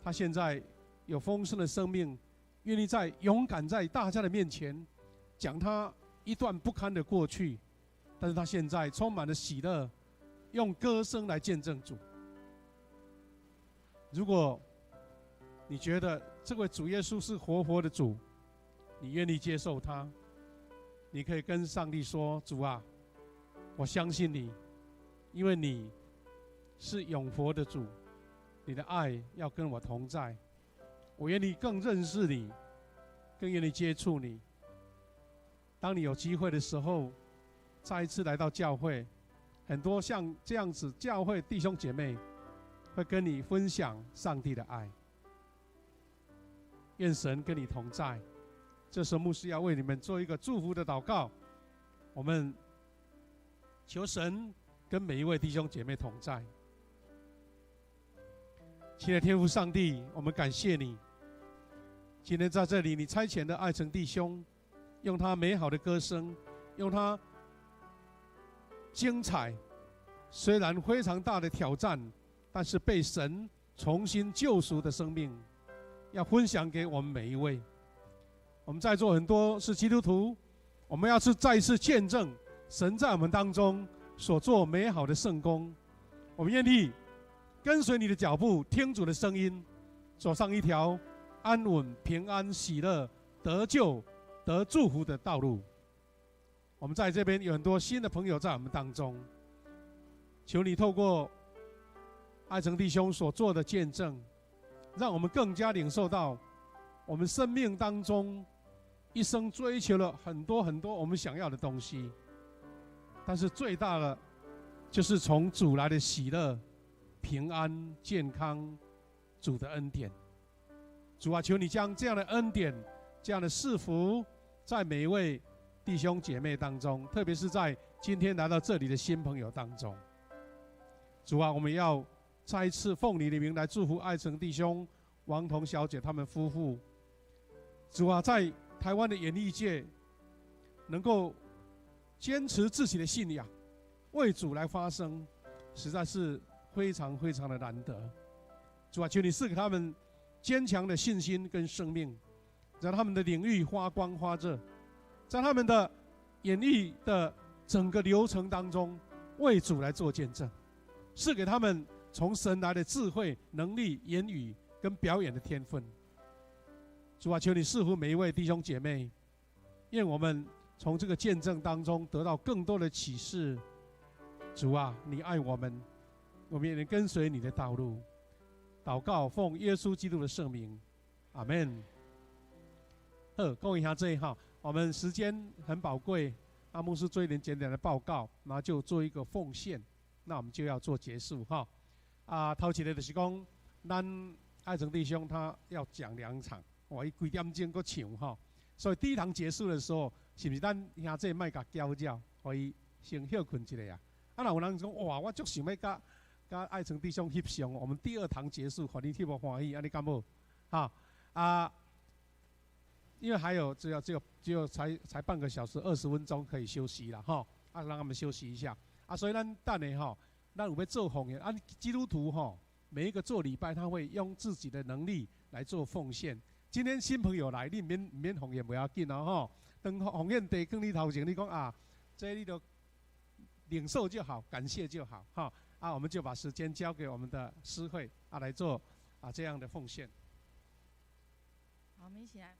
他现在有丰盛的生命，愿意勇敢在大家的面前讲他一段不堪的过去，但是他现在充满了喜乐，用歌声来见证主。如果你觉得这位主耶稣是活的主，你愿意接受他，你可以跟上帝说：“主啊，我相信你，因为你是永活的主。”你的爱要跟我同在，我愿意更认识你，更愿意接触你。当你有机会的时候，再一次来到教会，很多像这样子教会弟兄姐妹会跟你分享上帝的爱。愿神跟你同在。这时候牧师要为你们做一个祝福的祷告，我们求神跟每一位弟兄姐妹同在。亲爱的天父上帝，我们感谢你，今天在这里，你差遣的爱成弟兄，用他美好的歌声，用他精彩，虽然非常大的挑战，但是被神重新救赎的生命，要分享给我们每一位。我们在座很多是基督徒，我们要再一次见证神在我们当中所做美好的圣工。我们愿意跟随你的脚步，听主的声音，走上一条安稳、平安、喜乐、得救、得祝福的道路。我们在这边有很多新的朋友在我们当中，求你透过爱成弟兄所做的见证，让我们更加领受到我们生命当中一生追求了很多我们想要的东西，但是最大的就是从主来的喜乐、平安、健康，主的恩典。主啊，求你将这样的恩典、这样的赐福，在每一位弟兄姐妹当中，特别是在今天来到这里的新朋友当中。主啊，我们要再一次奉你的名来祝福爱成弟兄、王彤小姐他们夫妇。主啊，在台湾的演艺界，能够坚持自己的信仰，为主来发声，实在是非常的难得。主啊，求你赐给他们坚强的信心跟生命，在他们的领域发光发热，在他们的演艺的整个流程当中，为主来做见证，赐给他们从神来的智慧、能力、言语跟表演的天分。主啊，求你赐福每一位弟兄姐妹，愿我们从这个见证当中得到更多的启示。主啊，你爱我们，我们也能跟随你的道路。祷告奉耶稣基督的圣名，阿们。跟一下这一号，我们时间很宝贵，阿牧师做一点简短的报告，然后就做一个奉献，那我们就要做结束哈。头一个就是讲，咱爱成弟兄他要讲2场，伊几点钟搁唱哈，所以第一堂结束的时候，是不是咱兄弟莫甲叫叫，可以先休困一下啊？若有人讲哇，我足想要甲爱成弟兄翕相，我们第2堂结束，互你翕无欢喜，安尼敢无？因为还有只有才半个小时20分钟可以休息了哈，让他们休息一下所以咱等下哈，咱有要做奉献，基督徒哈，每一个做礼拜他会用自己的能力来做奉献。今天新朋友来，你免奉献不要紧哦吼。等奉献地放你头前，你讲啊，这你都领受就好，感谢就好哈。我们就把时间交给我们的诗会来做这样的奉献。
好，我们一起来。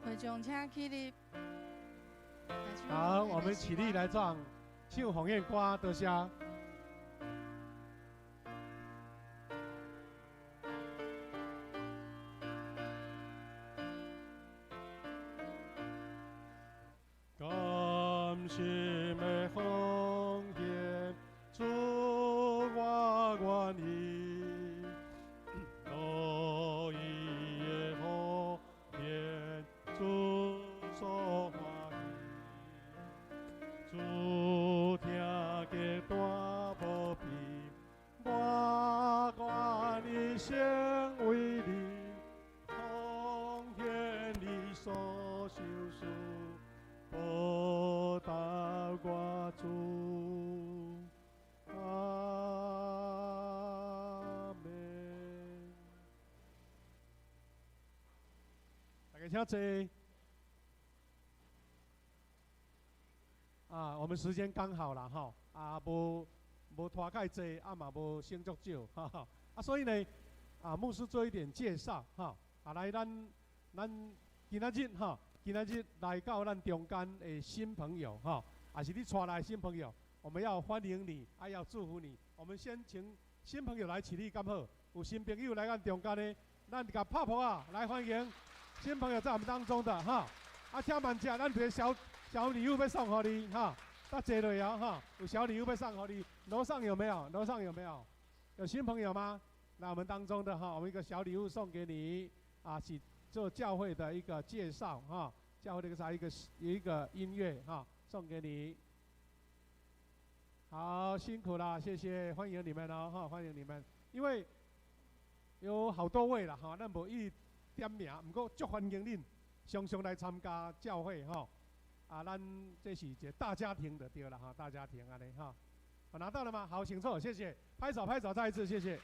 会众请起立。
好，我们起立来唱唱鸿雁歌，多谢。甘心的鸿雁，祝我愿意，多伊的鸿雁，祝所欢喜，祝听个大保庇，我愿一生为你，奉献你所受事。报答我主，阿门。大家请坐。我们时间刚好了哈，无拖太济，嘛无先足少，哈所以呢，牧师做一点介绍哈，来咱今仔日哈。今仔日来到咱中间的新朋友哈，也是你带来的新朋友，我们要欢迎你，要祝福你。我们先请新朋友来起立，刚好有新朋友来咱中间的，咱甲拍拍来欢迎新朋友在我们当中的哈。请慢吃，咱有小礼物要送给你哈，大坐落啊哈，有小礼物要送给你。楼上有没有？楼上有没有？有新朋友吗？来我们当中的哈，我们一个小礼物送给你是。做教会的一个介绍哈，教会的一个音乐哈，送给你。好，辛苦了，谢谢，欢迎你们哦哈，欢迎你们。因为有好多位了哈，咱无一点名，不过足欢迎恁常常来参加教会哈。咱这是一个大家庭的对了哈，大家庭安尼哈。拿到了吗？好，请坐，谢谢，拍手拍手，再一次谢谢。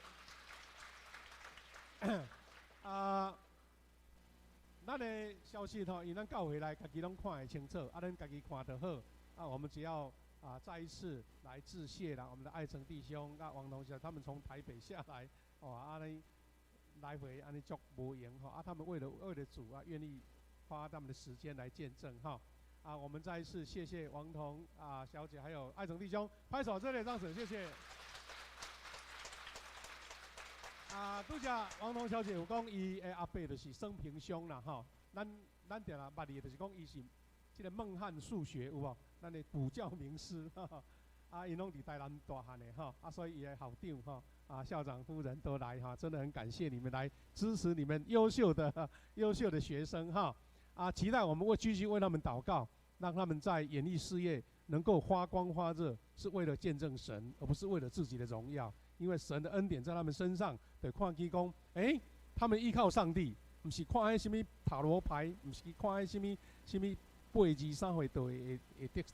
咱的消息吼，因咱教会来，家己拢看会清楚，咱家己看得好。我们只要再一次来致谢啦，我们的爱城弟兄、王同学他们从台北下来，来回安尼足无闲哈，他们为了主愿意花他们的时间来见证哈。我们再一次谢谢王彤小姐，还有爱城弟兄，拍手热烈掌声，谢谢。拄则王彤小姐有讲伊的阿伯就是生平兄啦吼，咱定啦捌伊就是讲伊是即个孟汉数学有无？咱的古教名师，因拢伫台南大汉的吼，所以伊的校长吼，校长夫人都来哈，真的很感谢你们来支持你们优秀的学生哈，期待我们会继续为他们祷告，让他们在演艺事业能够发光发热，是为了见证神，而不是为了自己的荣耀。因为神的恩典在他们身上，得看见讲，他们依靠上帝，毋是看迄什么塔罗牌，毋是看迄什么83岁就会得，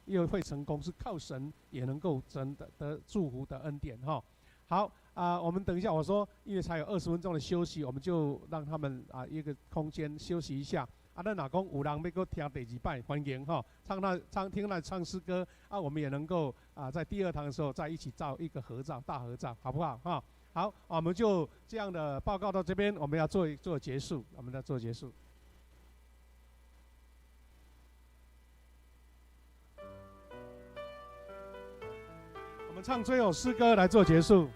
又会成功，是靠神也能够真的得祝福的恩典哈。好我们等一下，我说因为才有20分钟的休息，我们就让他们一个空间休息一下。咱若讲有人要搁听第2摆，欢迎哈，听那唱诗歌我们也能够在第2堂的时候再一起照一个合照，大合照，好不好哈？好，我们就这样的报告到这边，我们要做结束，我们要做结束。我们唱最后诗歌来做结束。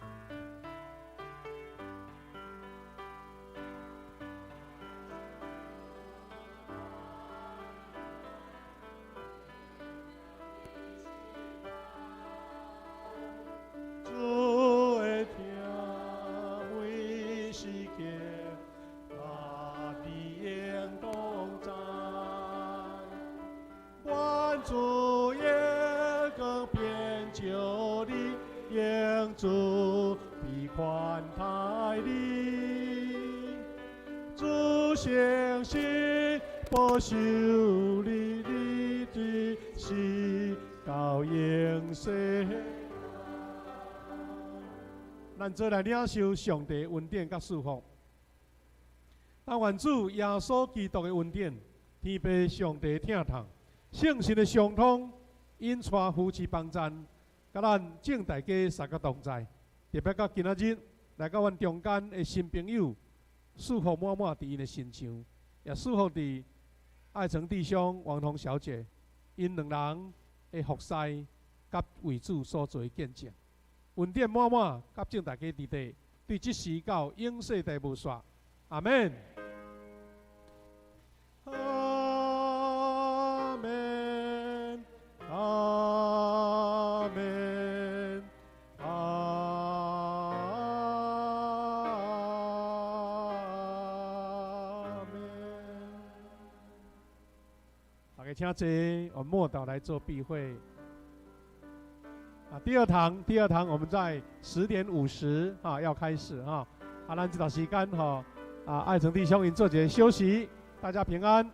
咱做来领受上帝恩典甲祝福。但愿主耶稣基督的恩典、天父上帝疼痛、圣神的相通，因带夫妻帮赞，甲咱正大家三个同在。特别到今仔日来到阮中间的新朋友，祝福满满伫因的身上，也祝福伫爱城弟兄王彤小姐，因两人的服侍甲为主所做的见证。恩典满满，甲正大家伫地，对即时到永世代无煞。阿门。阿门。阿门。阿门。大家请坐，我们默祷来做避会。第二堂我们在10点50要开始咱这段时间爱城弟兄因做一个休息，大家平安。